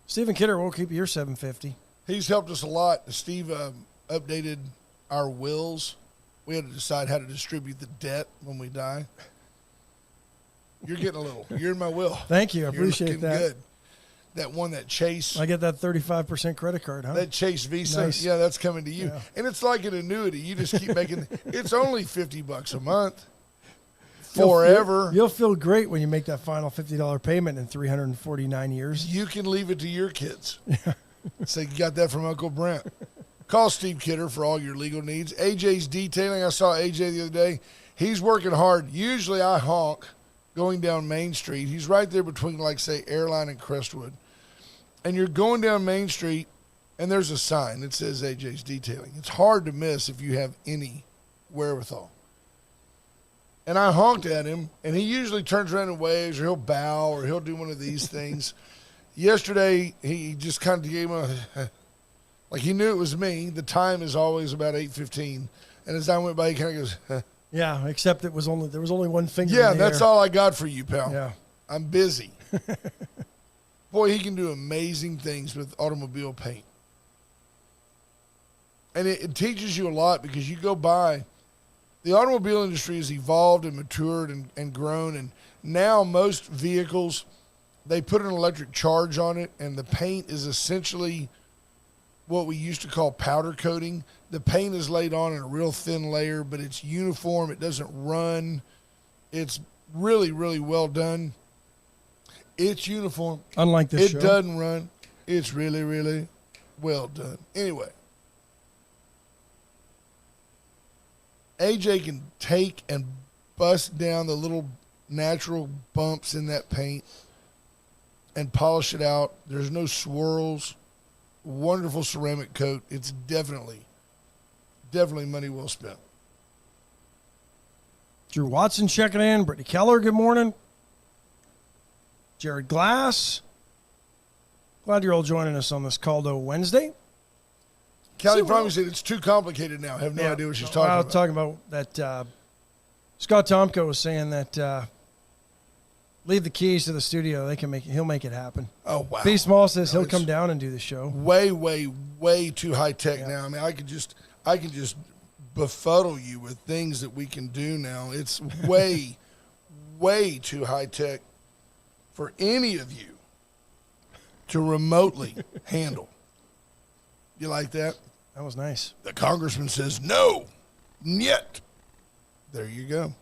B: Stephen Kidder will keep your $750.
C: He's helped us a lot. Steve updated our wills. We had to decide how to distribute the debt when we die. You're getting a little. You're in my will.
B: Thank you. I
C: You're
B: appreciate
C: looking
B: that.
C: good. That one, that Chase.
B: I get that 35% credit card, huh?
C: That Chase Visa,
B: Nice.
C: yeah, that's coming to you.
B: Yeah.
C: And it's like an annuity. You just keep making, it's only $50 a month.
B: You'll
C: Forever.
B: You'll feel great when you make that final $50 payment in 349 years.
C: You can leave it to your kids. Say, you got that from Uncle Brent. Call Steve Kidder for all your legal needs. AJ's Detailing. I saw AJ the other day. He's working hard. Usually I honk going down Main Street. He's right there between, like, say, Airline and Crestwood. And you're going down Main Street, and there's a sign that says AJ's Detailing. It's hard to miss if you have any wherewithal. And I honked at him, and he usually turns around and waves, or he'll bow, or he'll do one of these things. Yesterday, he just kind of gave him a, like he knew it was me. The time is always about 8:15. And as I went by, he kind of goes,
B: Yeah, except there was only one finger.
C: yeah,
B: in the
C: that's
B: air.
C: all I got for you, pal.
B: Yeah.
C: I'm busy. Boy, he can do amazing things with automobile paint. And it teaches you a lot because you go by, the automobile industry has evolved and matured and grown. And now most vehicles, they put an electric charge on it, and the paint is essentially what we used to call powder coating. The paint is laid on in a real thin layer, but it's uniform. It doesn't run. It's really, really well done. It's uniform.
B: Unlike this show.
C: It doesn't run. It's really, really well done. Anyway, AJ can take and bust down the little natural bumps in that paint and polish it out. There's no swirls. Wonderful ceramic coat. It's definitely money well spent.
B: Drew Watson checking in. Brittany Keller, good morning. Jared Glass. Glad you're all joining us on this Caldo Wednesday.
C: Callie
B: See,
C: probably said it's too complicated now. I have no idea what she's talking
B: I was
C: about.
B: talking about that. Scott Tomko was saying that leave the keys to the studio. He'll make it happen.
C: Oh, wow.
B: B. Small says
C: No,
B: he'll
C: it's
B: come down and do the show.
C: way, way, way too high tech
B: Yeah.
C: now. I mean, I can just befuddle you with things that we can do now. It's way, way too high tech for any of you to remotely handle. You like that?
B: That was nice.
C: The congressman says no, yet. There you go.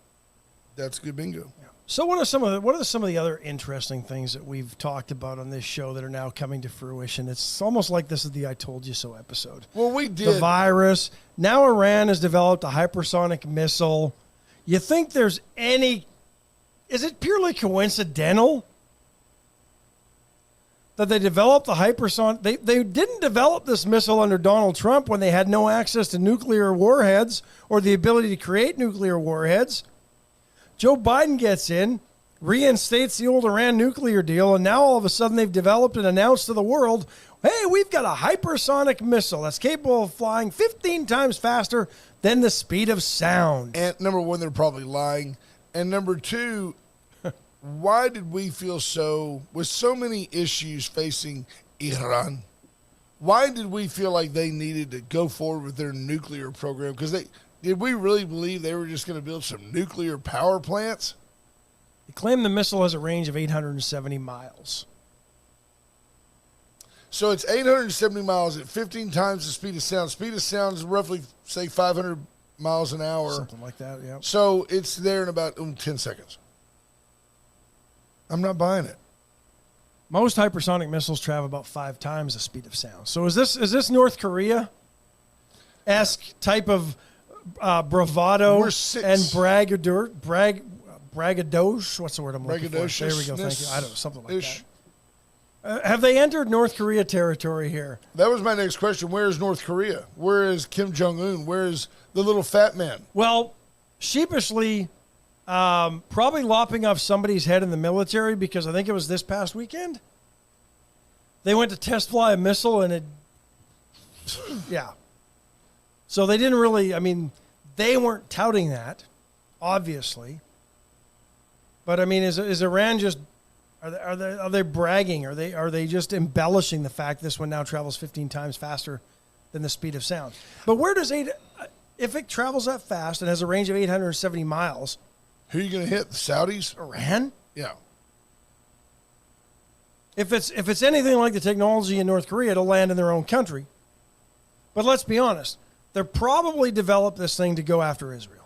C: That's good bingo.
B: So what are some of the other interesting things that we've talked about on this show that are now coming to fruition? It's almost like this is the I Told You So episode.
C: Well, we
B: The
C: did.
B: virus. Now Iran has developed a hypersonic missile. You think there's any... Is it purely coincidental that they developed the hypersonic... They didn't develop this missile under Donald Trump when they had no access to nuclear warheads or the ability to create nuclear warheads. Joe Biden gets in, reinstates the old Iran nuclear deal, and now all of a sudden they've developed and announced to the world, hey, we've got a hypersonic missile that's capable of flying 15 times faster than the speed of sound.
C: And number one, they're probably lying. And number two, why did we feel so, with so many issues facing Iran, why did we feel like they needed to go forward with their nuclear program? Because did we really believe they were just going to build some nuclear power plants?
B: They claim the missile has a range of 870 miles.
C: So it's 870 miles at 15 times the speed of sound. Speed of sound is roughly, say, 500 miles an hour.
B: Something like that, yeah.
C: So it's there in about 10 seconds. I'm not buying it.
B: Most hypersonic missiles travel about 5 times the speed of sound. So is this North Korea-esque type of bravado
C: We're six.
B: and braggadocio? What's the word I'm looking for? There we go. Thank you. I don't know, something like
C: Ish.
B: that. Have they entered North Korea territory here?
C: That was my next question. Where is North Korea? Where is Kim Jong-un? Where is the little fat man?
B: Well, sheepishly, probably lopping off somebody's head in the military, because I think it was this past weekend. They went to test fly a missile and it, yeah. So they didn't really, they weren't touting that, obviously. But is Iran just, are they bragging? Are they just embellishing the fact this one now travels 15 times faster than the speed of sound? But where does if it travels that fast and has a range of 870 miles,
C: Who are you going to hit? The Saudis?
B: Iran?
C: Yeah.
B: If it's anything like the technology in North Korea, it'll land in their own country. But let's be honest, they're probably developed this thing to go after Israel.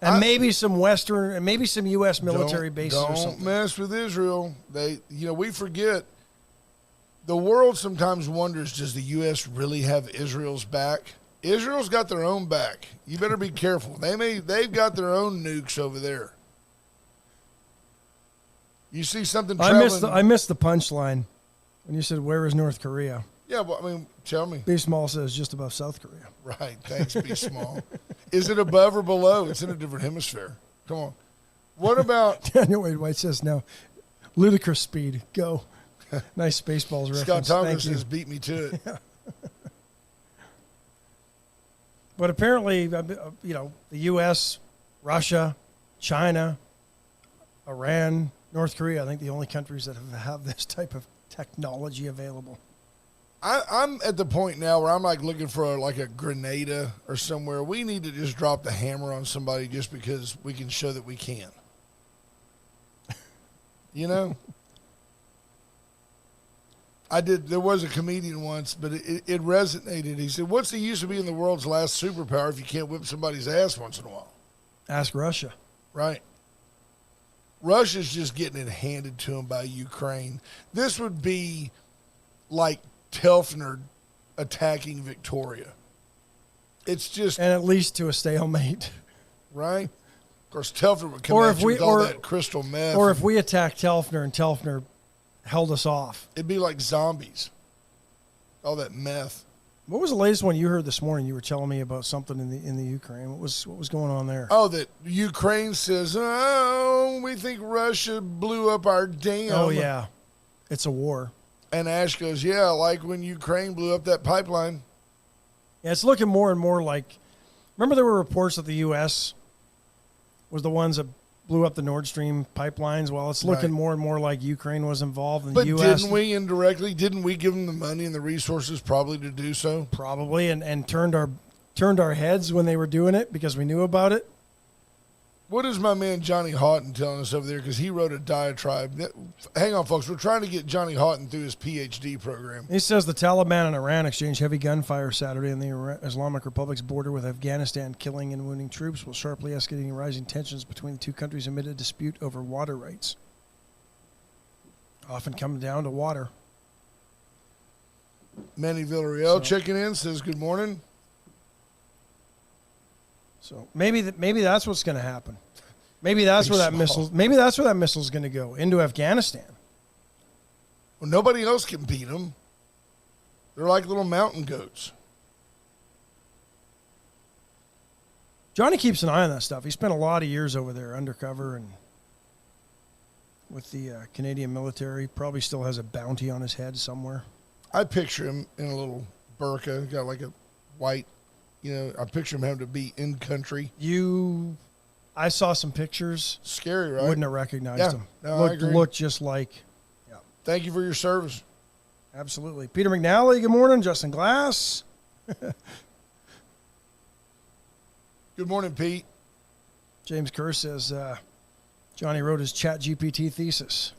B: And maybe some Western, and maybe some U.S. military bases or something.
C: Don't mess with Israel. We forget. The world sometimes wonders, does the U.S. really have Israel's back? Israel's got their own back. You better be careful. They've got their own nukes over there. You see something traveling.
B: I missed the punchline when you said, "Where is North Korea?"
C: Yeah, well, tell me.
B: B Small says just above South Korea.
C: Right. Thanks, Be Small. Is it above or below? It's in a different hemisphere. Come on. What about
B: Daniel Wade White says now, ludicrous speed. Go. Nice Spaceballs reference.
C: Scott Thomas
B: Thank you.
C: says beat me to it.
B: But apparently, the U.S., Russia, China, Iran, North Korea, I think the only countries that have this type of technology available.
C: I'm at the point now where I'm like looking for a Grenada or somewhere. We need to just drop the hammer on somebody just because we can show that we can. You know? There was a comedian once, but it resonated. He said, what's the use of being the world's last superpower if you can't whip somebody's ass once in a while?
B: Ask Russia.
C: Right. Russia's just getting it handed to them by Ukraine. This would be like Telfner attacking Victoria. It's just...
B: And at least to a stalemate.
C: Right? Of course, Telfner would come at you with all that crystal meth.
B: Or if we attacked Telfner and Telfner held us off.
C: It'd be like zombies. All that meth.
B: What was the latest one you heard this morning? You were telling me about something in the Ukraine. What was going on there?
C: Oh, that Ukraine says, oh, we think Russia blew up our dam.
B: Oh, yeah. It's a war.
C: And Ash goes, yeah, like when Ukraine blew up that pipeline.
B: Yeah, it's looking more and more like... Remember there were reports that the U.S. was the ones that blew up the Nord Stream pipelines? Well, it's looking more and more like Ukraine was involved in the U.S.
C: But didn't we indirectly, didn't we give them the money and the resources probably to do so?
B: Probably, and turned our heads when they were doing it because we knew about it.
C: What is my man Johnny Houghton telling us over there? Because he wrote a diatribe. Hang on, folks. We're trying to get Johnny Houghton through his PhD program.
B: He says the Taliban and Iran exchanged heavy gunfire Saturday on the Islamic Republic's border with Afghanistan, killing and wounding troops while sharply escalating rising tensions between the two countries amid a dispute over water rights. Often coming down to water.
C: Manny Villarreal checking in, says good morning.
B: So maybe that's what's going to happen. Maybe that's where that missile. Maybe that's where that missile's going to go, into Afghanistan.
C: Well, nobody else can beat them. They're like little mountain goats.
B: Johnny keeps an eye on that stuff. He spent a lot of years over there undercover and with the Canadian military. Probably still has a bounty on his head somewhere.
C: I picture him in a little burqa, got like a white, I picture him having to be in country.
B: I saw some pictures.
C: Scary, right?
B: Wouldn't have recognized him.
C: No, I agree.
B: Looked just like. Yeah.
C: Thank you for your service.
B: Absolutely. Peter McNally, good morning. Justin Glass.
C: Good morning, Pete.
B: James Kerr says Johnny wrote his ChatGPT thesis.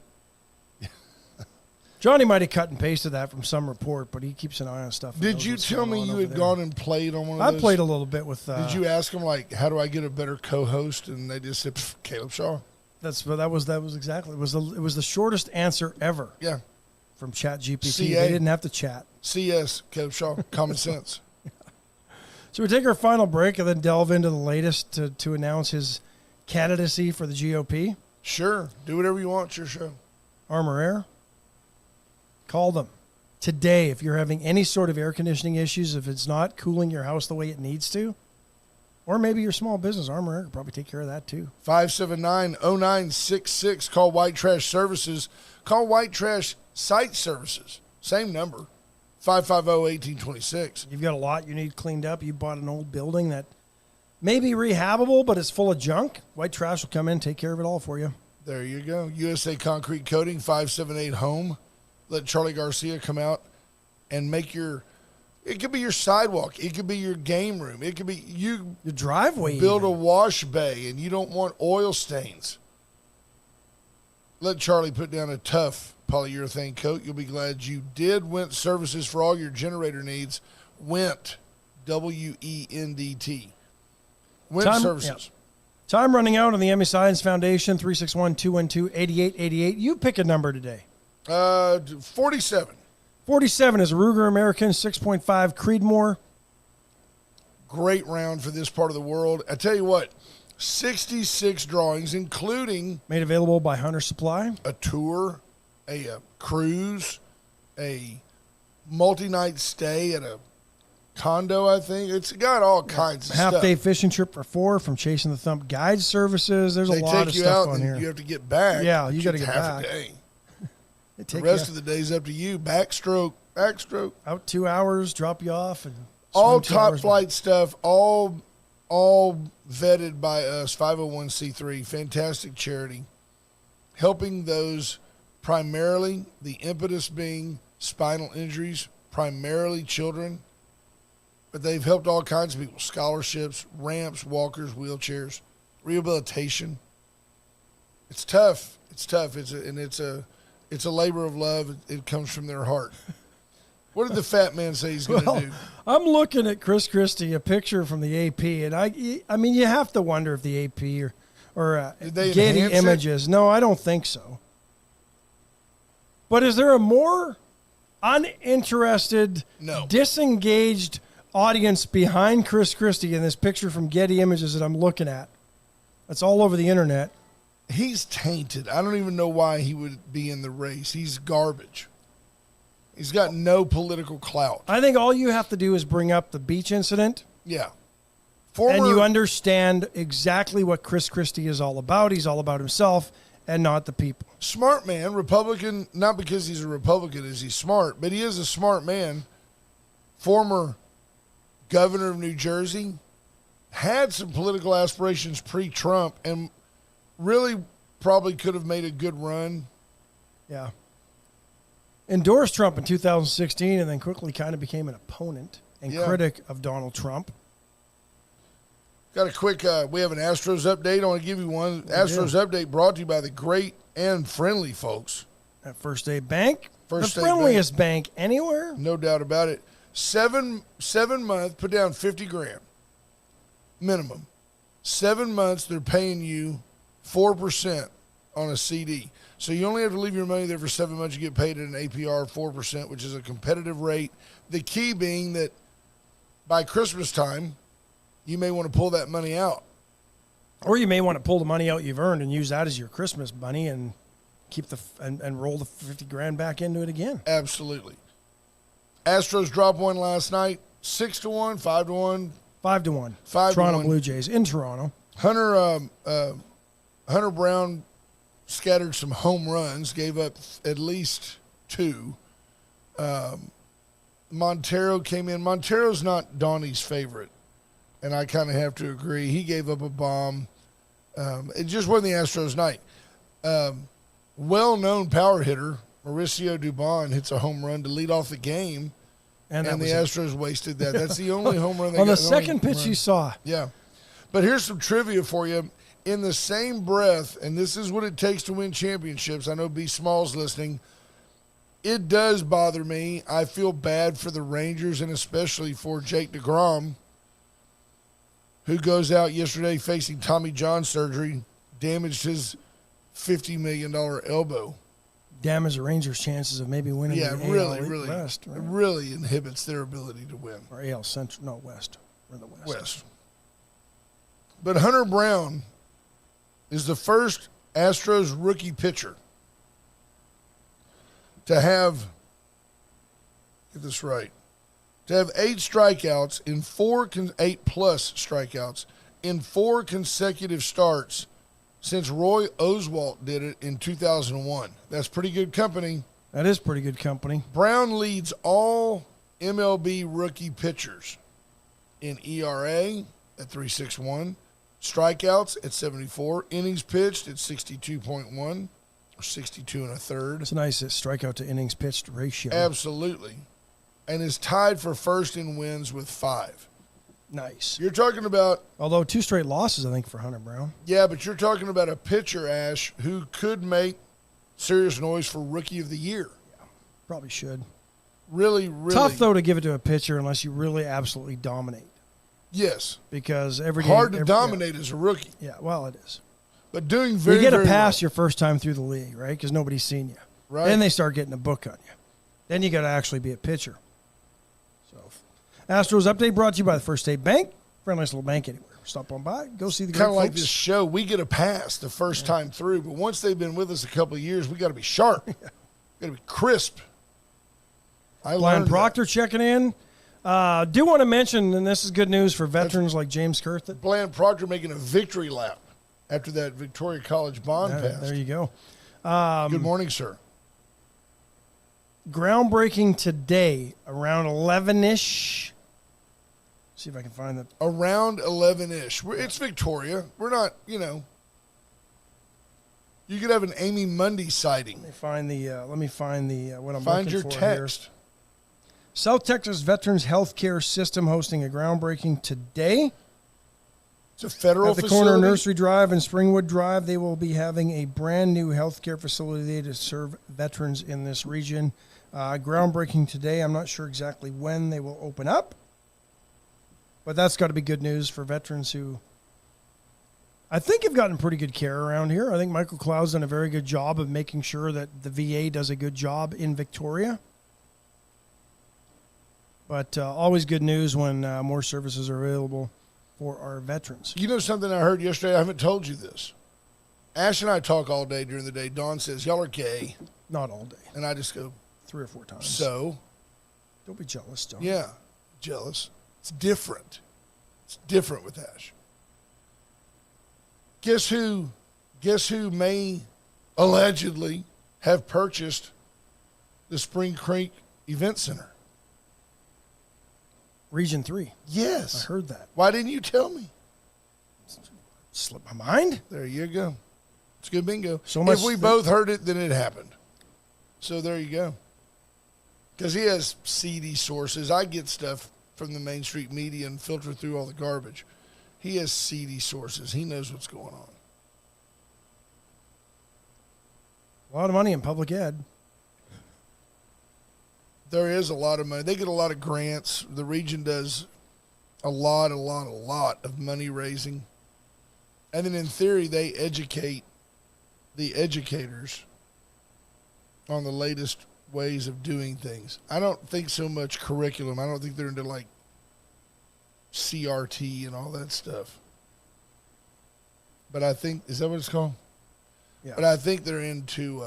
B: Johnny might have cut and pasted that from some report, but he keeps an eye on stuff.
C: Did you tell me you had gone and played on one of those?
B: I played a little bit with...
C: Did you ask him, how do I get a better co-host? And they just said, Caleb Shaw.
B: That was exactly it was the shortest answer ever
C: Yeah.
B: from ChatGPT.
C: CA.
B: They didn't have to chat.
C: CS, Caleb Shaw, common sense.
B: So we take our final break and then delve into the latest to announce his candidacy for the GOP.
C: Sure. Do whatever you want. It's your show.
B: Armor Air. Call them today if you're having any sort of air conditioning issues, if it's not cooling your house the way it needs to, or maybe your small business. Armor Air can probably take care of that too.
C: 579-0966. Call White Trash Services. Call White Trash Site Services. Same number. 550-1826.
B: You've got a lot you need cleaned up. You bought an old building that may be rehabable, but it's full of junk. White Trash will come in and take care of it all for you.
C: There you go. USA Concrete Coating, 578-HOME. Let Charlie Garcia come out and make it could be your sidewalk. It could be your game room. It could be your
B: driveway.
C: Build a wash bay and you don't want oil stains. Let Charlie put down a tough polyurethane coat. You'll be glad you did. Went Services for all your generator needs. Went, W-E-N-D-T. Went Services.
B: Yeah. Time running out on the Emmy Science Foundation, 361-212-8888. You pick a number today.
C: 47.
B: 47 is a Ruger American 6.5 Creedmoor.
C: Great round for this part of the world. I tell you what, 66 drawings, including
B: Made available by Hunter Supply.
C: a tour, a cruise, a multi-night stay at a condo, I think. It's got all kinds of stuff.
B: Half-day fishing trip for 4 from Chasing the Thump Guide Services. There's
C: They
B: a lot
C: take
B: of
C: you
B: stuff
C: out
B: on
C: and
B: here.
C: you have to get back.
B: Yeah, you gotta
C: It's
B: get
C: half
B: back.
C: a day.
B: They
C: The
B: take
C: rest
B: you
C: of the day's up to you. Backstroke.
B: out 2 hours, drop you off, and
C: All
B: swim 2
C: top
B: hours
C: flight stuff, all vetted by us, 501c3, fantastic charity, helping those primarily, the impetus being spinal injuries, primarily children, but they've helped all kinds of people, scholarships, ramps, walkers, wheelchairs, rehabilitation. It's tough. It's a labor of love. It comes from their heart. What did the fat man say he's going to do?
B: I'm looking at Chris Christie, a picture from the AP, and I mean, you have to wonder if the AP or
C: Did they
B: Getty
C: enhance it?
B: Images. No, I don't think so. But is there a more uninterested,
C: No.
B: disengaged audience behind Chris Christie in this picture from Getty Images that I'm looking at? That's all over the internet.
C: He's tainted. I don't even know why he would be in the race. He's garbage. He's got no political clout.
B: I think all you have to do is bring up the beach incident,
C: Yeah.
B: and you understand exactly what Chris Christie is all about. He's all about himself and not the people.
C: Smart man, Republican, not because he's a Republican is he smart, but he is a smart man. Former governor of New Jersey, had some political aspirations pre-Trump, and really probably could have made a good run.
B: Yeah. Endorsed Trump in 2016 and then quickly kind of became an opponent and
C: Yeah.
B: critic of Donald Trump.
C: Got a quick, we have an Astros update. I want to give you one. Astros update brought to you by the great and friendly folks.
B: At First State Bank,
C: First
B: the
C: State
B: friendliest bank anywhere.
C: No doubt about it. 7 month, put down 50 grand minimum. 7 months, they're paying you 4% on a CD. So you only have to leave your money there for 7 months. You get paid at an APR of 4%, which is a competitive rate. The key being that by Christmas time, you may want to pull that money out.
B: Or you may want to pull the money out you've earned and use that as your Christmas money and keep and roll the 50 grand back into it again.
C: Absolutely. Astros dropped one last night, 6-1, 5-1.
B: 5-1.
C: 5-1.
B: Toronto Blue Jays in Toronto.
C: Hunter Brown scattered some home runs, gave up at least 2. Montero came in. Montero's not Donnie's favorite, and I kind of have to agree. He gave up a bomb. It just wasn't the Astros' night. Well-known power hitter, Mauricio Dubon, hits a home run to lead off the game, and the Astros wasted that. That's the only home run they got.
B: On the second pitch you saw.
C: Yeah. But here's some trivia for you. In the same breath, and this is what it takes to win championships. I know B. Small's listening. It does bother me. I feel bad for the Rangers and especially for Jake DeGrom, who goes out yesterday facing Tommy John surgery, damaged his $50 million elbow.
B: Damage the Rangers' chances of maybe winning
C: Yeah,
B: the AL
C: really,
B: West.
C: it
B: Right?
C: really inhibits their ability to win.
B: Or AL Central. No, West. We're in the West.
C: West. But Hunter Brown is the first Astros rookie pitcher to have, get this right, to have 8 strikeouts in 8 plus strikeouts in 4 consecutive starts since Roy Oswalt did it in 2001. That's pretty good company.
B: That is pretty good company.
C: Brown leads all MLB rookie pitchers in ERA at 3.61, strikeouts at 74, innings pitched at 62.1 or 62 and a third.
B: It's a nice strikeout to innings pitched ratio.
C: Absolutely. And is tied for first in wins with 5.
B: Nice.
C: You're talking about,
B: Although 2 straight losses, I think, for Hunter Brown.
C: yeah, but you're talking about a pitcher, Ash, who could make serious noise for Rookie of the Year.
B: Probably should.
C: Really, really.
B: Tough, though, to give it to a pitcher unless you really absolutely dominate.
C: Yes.
B: Because every day.
C: Hard to dominate as a rookie,
B: Yeah, well, it is.
C: but doing very,
B: You get a
C: very
B: pass
C: well.
B: your first time through the league, right? Because nobody's seen you.
C: Right.
B: Then they start getting a book on you. Then you got to actually be a pitcher. So, Astros update brought to you by the First State Bank. Friendliest little bank anywhere. Stop on by, go see the great
C: Kind of like
B: folks.
C: this show. We get a pass the first time through, but once they've been with us a couple of years, we got to be sharp. Got to be crisp. I
B: Brian
C: learned that.
B: Proctor checking in. Do want to mention, and this is good news for veterans like James Kurth.
C: Bland Proctor making a victory lap after that Victoria College bond pass.
B: There you go.
C: Good morning, sir.
B: Groundbreaking today around 11-ish. See if I can find the.
C: Around 11-ish. It's Victoria. We're not, you know. You could have an Amy Mundy sighting.
B: Let me find the what I'm
C: Find
B: looking
C: your
B: for
C: text.
B: here. South Texas Veterans Healthcare System hosting a groundbreaking today
C: It's a federal
B: at the
C: facility.
B: corner of Nursery Drive and Springwood Drive. They will be having a brand new healthcare facility to serve veterans in this region. Groundbreaking today. I'm not sure exactly when they will open up, but that's got to be good news for veterans who I think have gotten pretty good care around here. I think Michael Cloud's done a very good job of making sure that the VA does a good job in Victoria. But always good news when more services are available for our veterans.
C: You know something I heard yesterday? I haven't told you this. Ash and I talk all day during the day. Dawn says, y'all are gay.
B: Not all day,
C: And I just go,
B: 3 or 4 times.
C: so?
B: Don't be jealous, John.
C: Yeah, jealous. It's different. It's different with Ash. Guess who may allegedly have purchased the Spring Creek Event Center?
B: Region 3. I
C: Yes.
B: heard that.
C: Why didn't you tell me?
B: Slipped my mind.
C: There you go. It's good bingo.
B: So much
C: if we
B: that-
C: both heard it, then it happened. So there you go. Because he has seedy sources. I get stuff from the Main Street media and filter through all the garbage. He has seedy sources. He knows what's going on.
B: A lot of money in public ed.
C: There is a lot of money. They get a lot of grants. The region does a lot of money raising. And then in theory, they educate the educators on the latest ways of doing things. I don't think so much curriculum. I don't think they're into like CRT and all that stuff. But I think, is that what it's called?
B: Yeah.
C: But I think they're into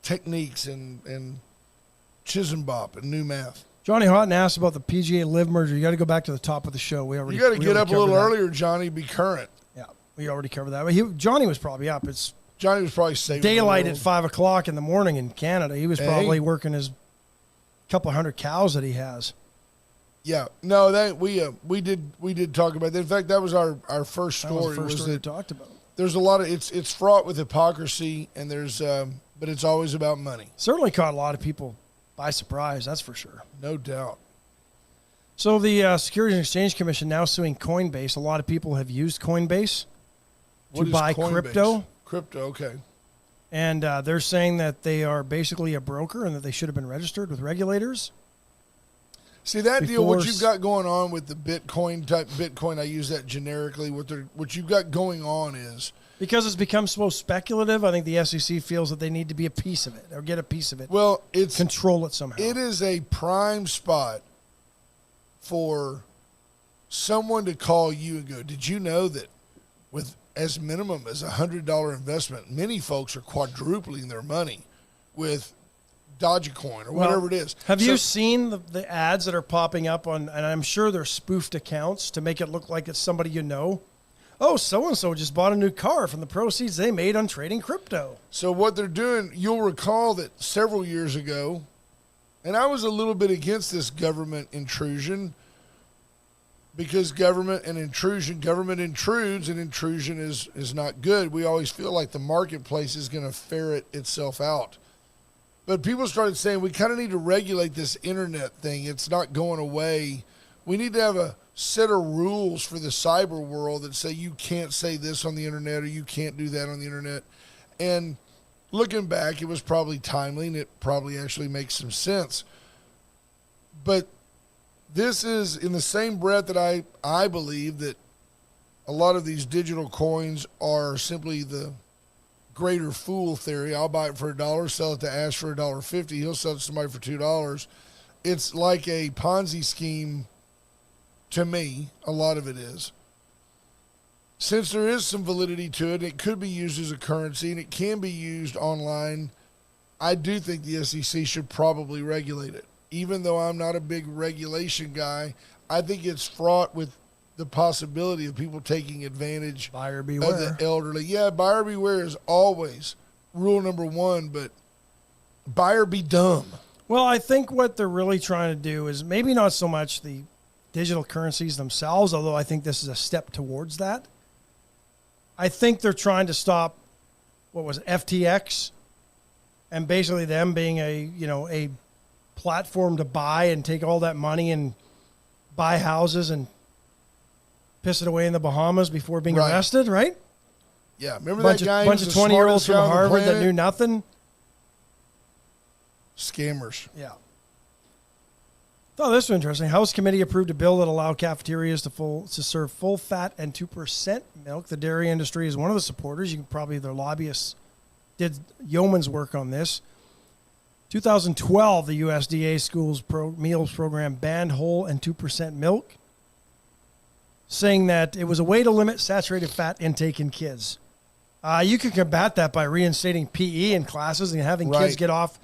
C: techniques and Chisholm Bop and new math.
B: Johnny Houghton asked about the PGA Live merger. You got to go back to the top of the show. We already
C: You got to
B: we
C: get
B: already
C: up a little
B: covered that.
C: earlier, Johnny. Be current.
B: Yeah, we already covered that. But Johnny was probably up. It's
C: Johnny was probably saving
B: daylight
C: the
B: at
C: world.
B: 5 o'clock in the morning in Canada. He was
C: Hey.
B: probably working his couple hundred cows that he has.
C: Yeah, no, that we did talk about that. In fact, that was our first
B: That
C: story.
B: was the first story we
C: that
B: talked about.
C: there's a lot of it's fraught with hypocrisy, and there's but it's always about money,
B: Certainly caught a lot of people by surprise, that's for sure.
C: no doubt.
B: So the Securities and Exchange Commission now suing Coinbase. A lot of people have used Coinbase
C: What
B: to
C: is
B: buy
C: Coinbase?
B: crypto.
C: Crypto, okay.
B: And they're saying that they are basically a broker and that they should have been registered with regulators.
C: See that deal? What
B: Before
C: you've got going on with the Bitcoin type Bitcoin? I use that generically. What you've got going on is
B: Because it's become so speculative, I think the SEC feels that they need to be a piece of it or get a piece of it.
C: Well,
B: control it somehow.
C: It is a prime spot for someone to call you and go, did you know that with as minimum as $100 investment, many folks are quadrupling their money with Dogecoin or whatever it is.
B: Have you seen the ads that are popping up on, and I'm sure they're spoofed accounts to make it look like it's somebody you know? Oh, so-and-so just bought a new car from the proceeds they made on trading crypto.
C: So what they're doing, you'll recall that several years ago, and I was a little bit against this government intrusion because government intrudes and intrusion is not good. We always feel like the marketplace is going to ferret itself out. But people started saying we kind of need to regulate this internet thing. It's not going away. We need to have a set of rules for the cyber world that say you can't say this on the internet or you can't do that on the internet. And looking back, it was probably timely and it probably actually makes some sense. But this is in the same breath that I believe that a lot of these digital coins are simply the greater fool theory. I'll buy it for $1, sell it to Ash for $1.50. He'll sell it to somebody for $2. It's like a Ponzi scheme to me. A lot of it is. Since there is some validity to it, it could be used as a currency and it can be used online. I do think the SEC should probably regulate it. Even though I'm not a big regulation guy, I think it's fraught with the possibility of people taking advantage
B: Buyer beware.
C: of the elderly. Yeah, buyer beware is always rule number one, but buyer be dumb.
B: Well, I think what they're really trying to do is maybe not so much the digital currencies themselves, although I think this is a step towards that. I think they're trying to stop, FTX, and basically them being a platform to buy and take all that money and buy houses and piss it away in the Bahamas before being arrested, right?
C: Yeah, remember that guy?
B: Bunch of 20-year-olds from Harvard that knew nothing.
C: Scammers.
B: Yeah. Oh, this was interesting. House committee approved a bill that allowed cafeterias to serve full fat and 2% milk. The dairy industry is one of the supporters. You can probably, their lobbyists did yeoman's work on this. 2012, the USDA schools meals program banned whole and 2% milk, saying that it was a way to limit saturated fat intake in kids. You can combat that by reinstating PE in classes and having kids get off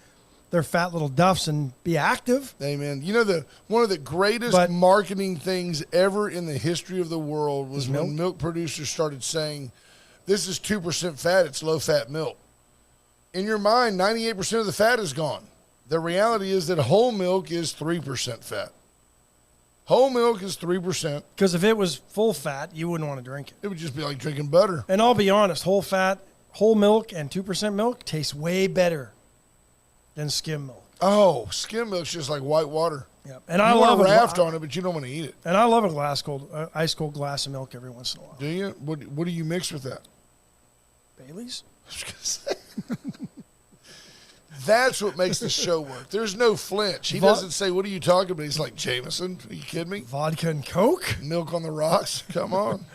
B: their fat little duffs and be active.
C: Amen. You know, one of the greatest marketing things ever in the history of the world was when milk producers started saying, this is 2% fat, it's low-fat milk. In your mind, 98% of the fat is gone. The reality is that whole milk is 3% fat. Whole milk is 3%.
B: Because if it was full fat, you wouldn't want to drink it.
C: It would just be like drinking butter.
B: And I'll be honest, whole milk and 2% milk tastes way better than skim milk.
C: Oh, skim milk's just like white water.
B: Yeah, and
C: I love a raft on it, but you don't want to eat it.
B: And I love ice cold glass of milk every once in a while.
C: Do you? What do you mix with that?
B: Bailey's.
C: I was gonna say. That's what makes the show work. There's no flinch. He doesn't say, "What are you talking about?" He's like, "Jameson, are you kidding me?"
B: Vodka and Coke.
C: Milk on the rocks. Come on.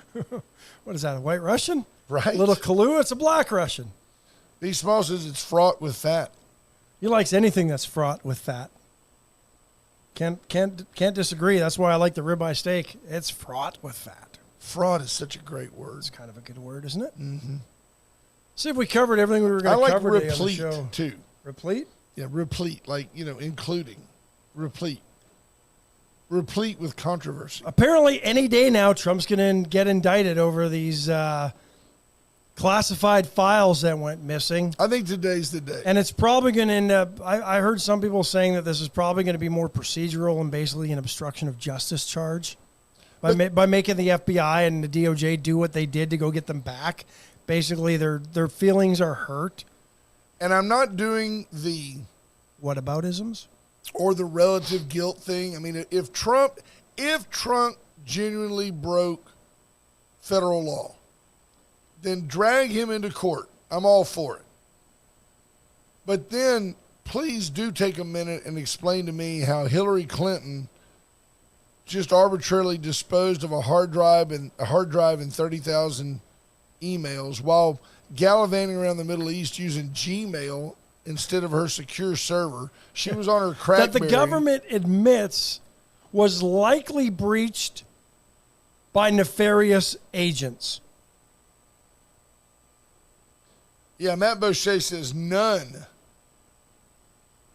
B: What is that? A White Russian?
C: Right.
B: A little Kahlua. It's a Black Russian.
C: B. Small says it's fraught with fat.
B: He likes anything that's fraught with fat. Can't disagree. That's why I like the ribeye steak. It's fraught with fat.
C: Fraught is such a great word.
B: It's kind of a good word, isn't it?
C: Mm-hmm.
B: See if we covered everything we were going to cover today on the show.
C: Replete too.
B: Replete?
C: Yeah, replete, like, including. Replete. Replete with controversy.
B: Apparently, any day now, Trump's going to get indicted over these classified files that went missing.
C: I think today's the day.
B: And it's probably going to end up, I heard some people saying that this is probably going to be more procedural and basically an obstruction of justice charge. By making the FBI and the DOJ do what they did to go get them back. Basically, their feelings are hurt.
C: And I'm not doing the
B: whataboutisms
C: or the relative guilt thing. I mean, if Trump genuinely broke federal law, then drag him into court. I'm all for it. But then please do take a minute and explain to me how Hillary Clinton just arbitrarily disposed of a hard drive and 30,000 emails while gallivanting around the Middle East using Gmail instead of her secure server. She was on her crackberry.
B: That the government admits was likely breached by nefarious agents.
C: Yeah, Matt Boucher says none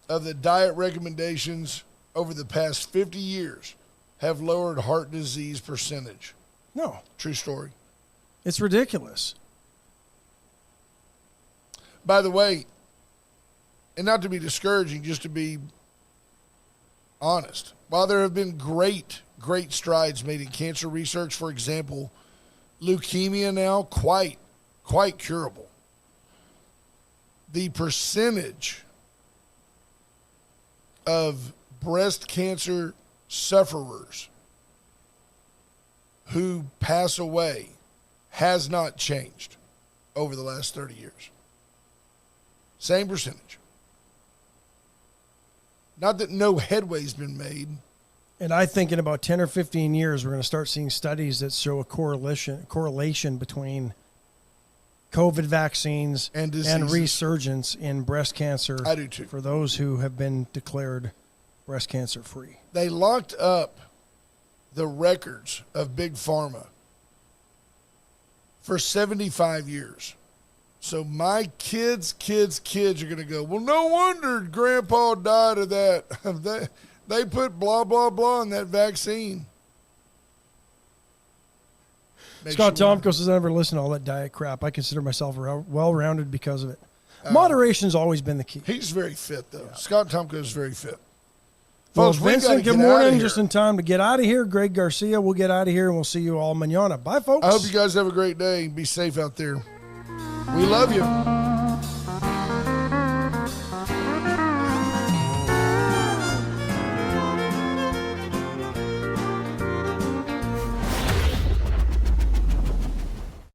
C: of the diet recommendations over the past 50 years have lowered heart disease percentage.
B: No,
C: True story.
B: it's ridiculous.
C: By the way, and not to be discouraging, just to be honest, while there have been great strides made in cancer research, for example, leukemia now quite curable. The percentage of breast cancer sufferers who pass away has not changed over the last 30 years. Same percentage. Not that no headway's been made.
B: And I think in about 10 or 15 years, we're going to start seeing studies that show a correlation between COVID vaccines
C: And
B: and
C: diseases.
B: resurgence in breast cancer.
C: I do too.
B: For those who have been declared breast cancer free.
C: They locked up the records of Big Pharma for 75 years. So my kids are going to go, well, no wonder Grandpa died of that. They put blah, blah, blah in that vaccine. Makes
B: Scott
C: you wonder.
B: Tomko says, I never listen to all that diet crap. I consider myself well-rounded because of it. Moderation's always been the key.
C: He's very fit, though. Scott Tomko is very fit.
B: Well,
C: Folks, we gotta
B: Vincent,
C: get
B: good
C: outta
B: morning.
C: here.
B: Just in time to get out of here. Greg Garcia, we'll get out of here, and we'll see you all mañana. Bye, folks.
C: I hope you guys have a great day. Be safe out there. We love you.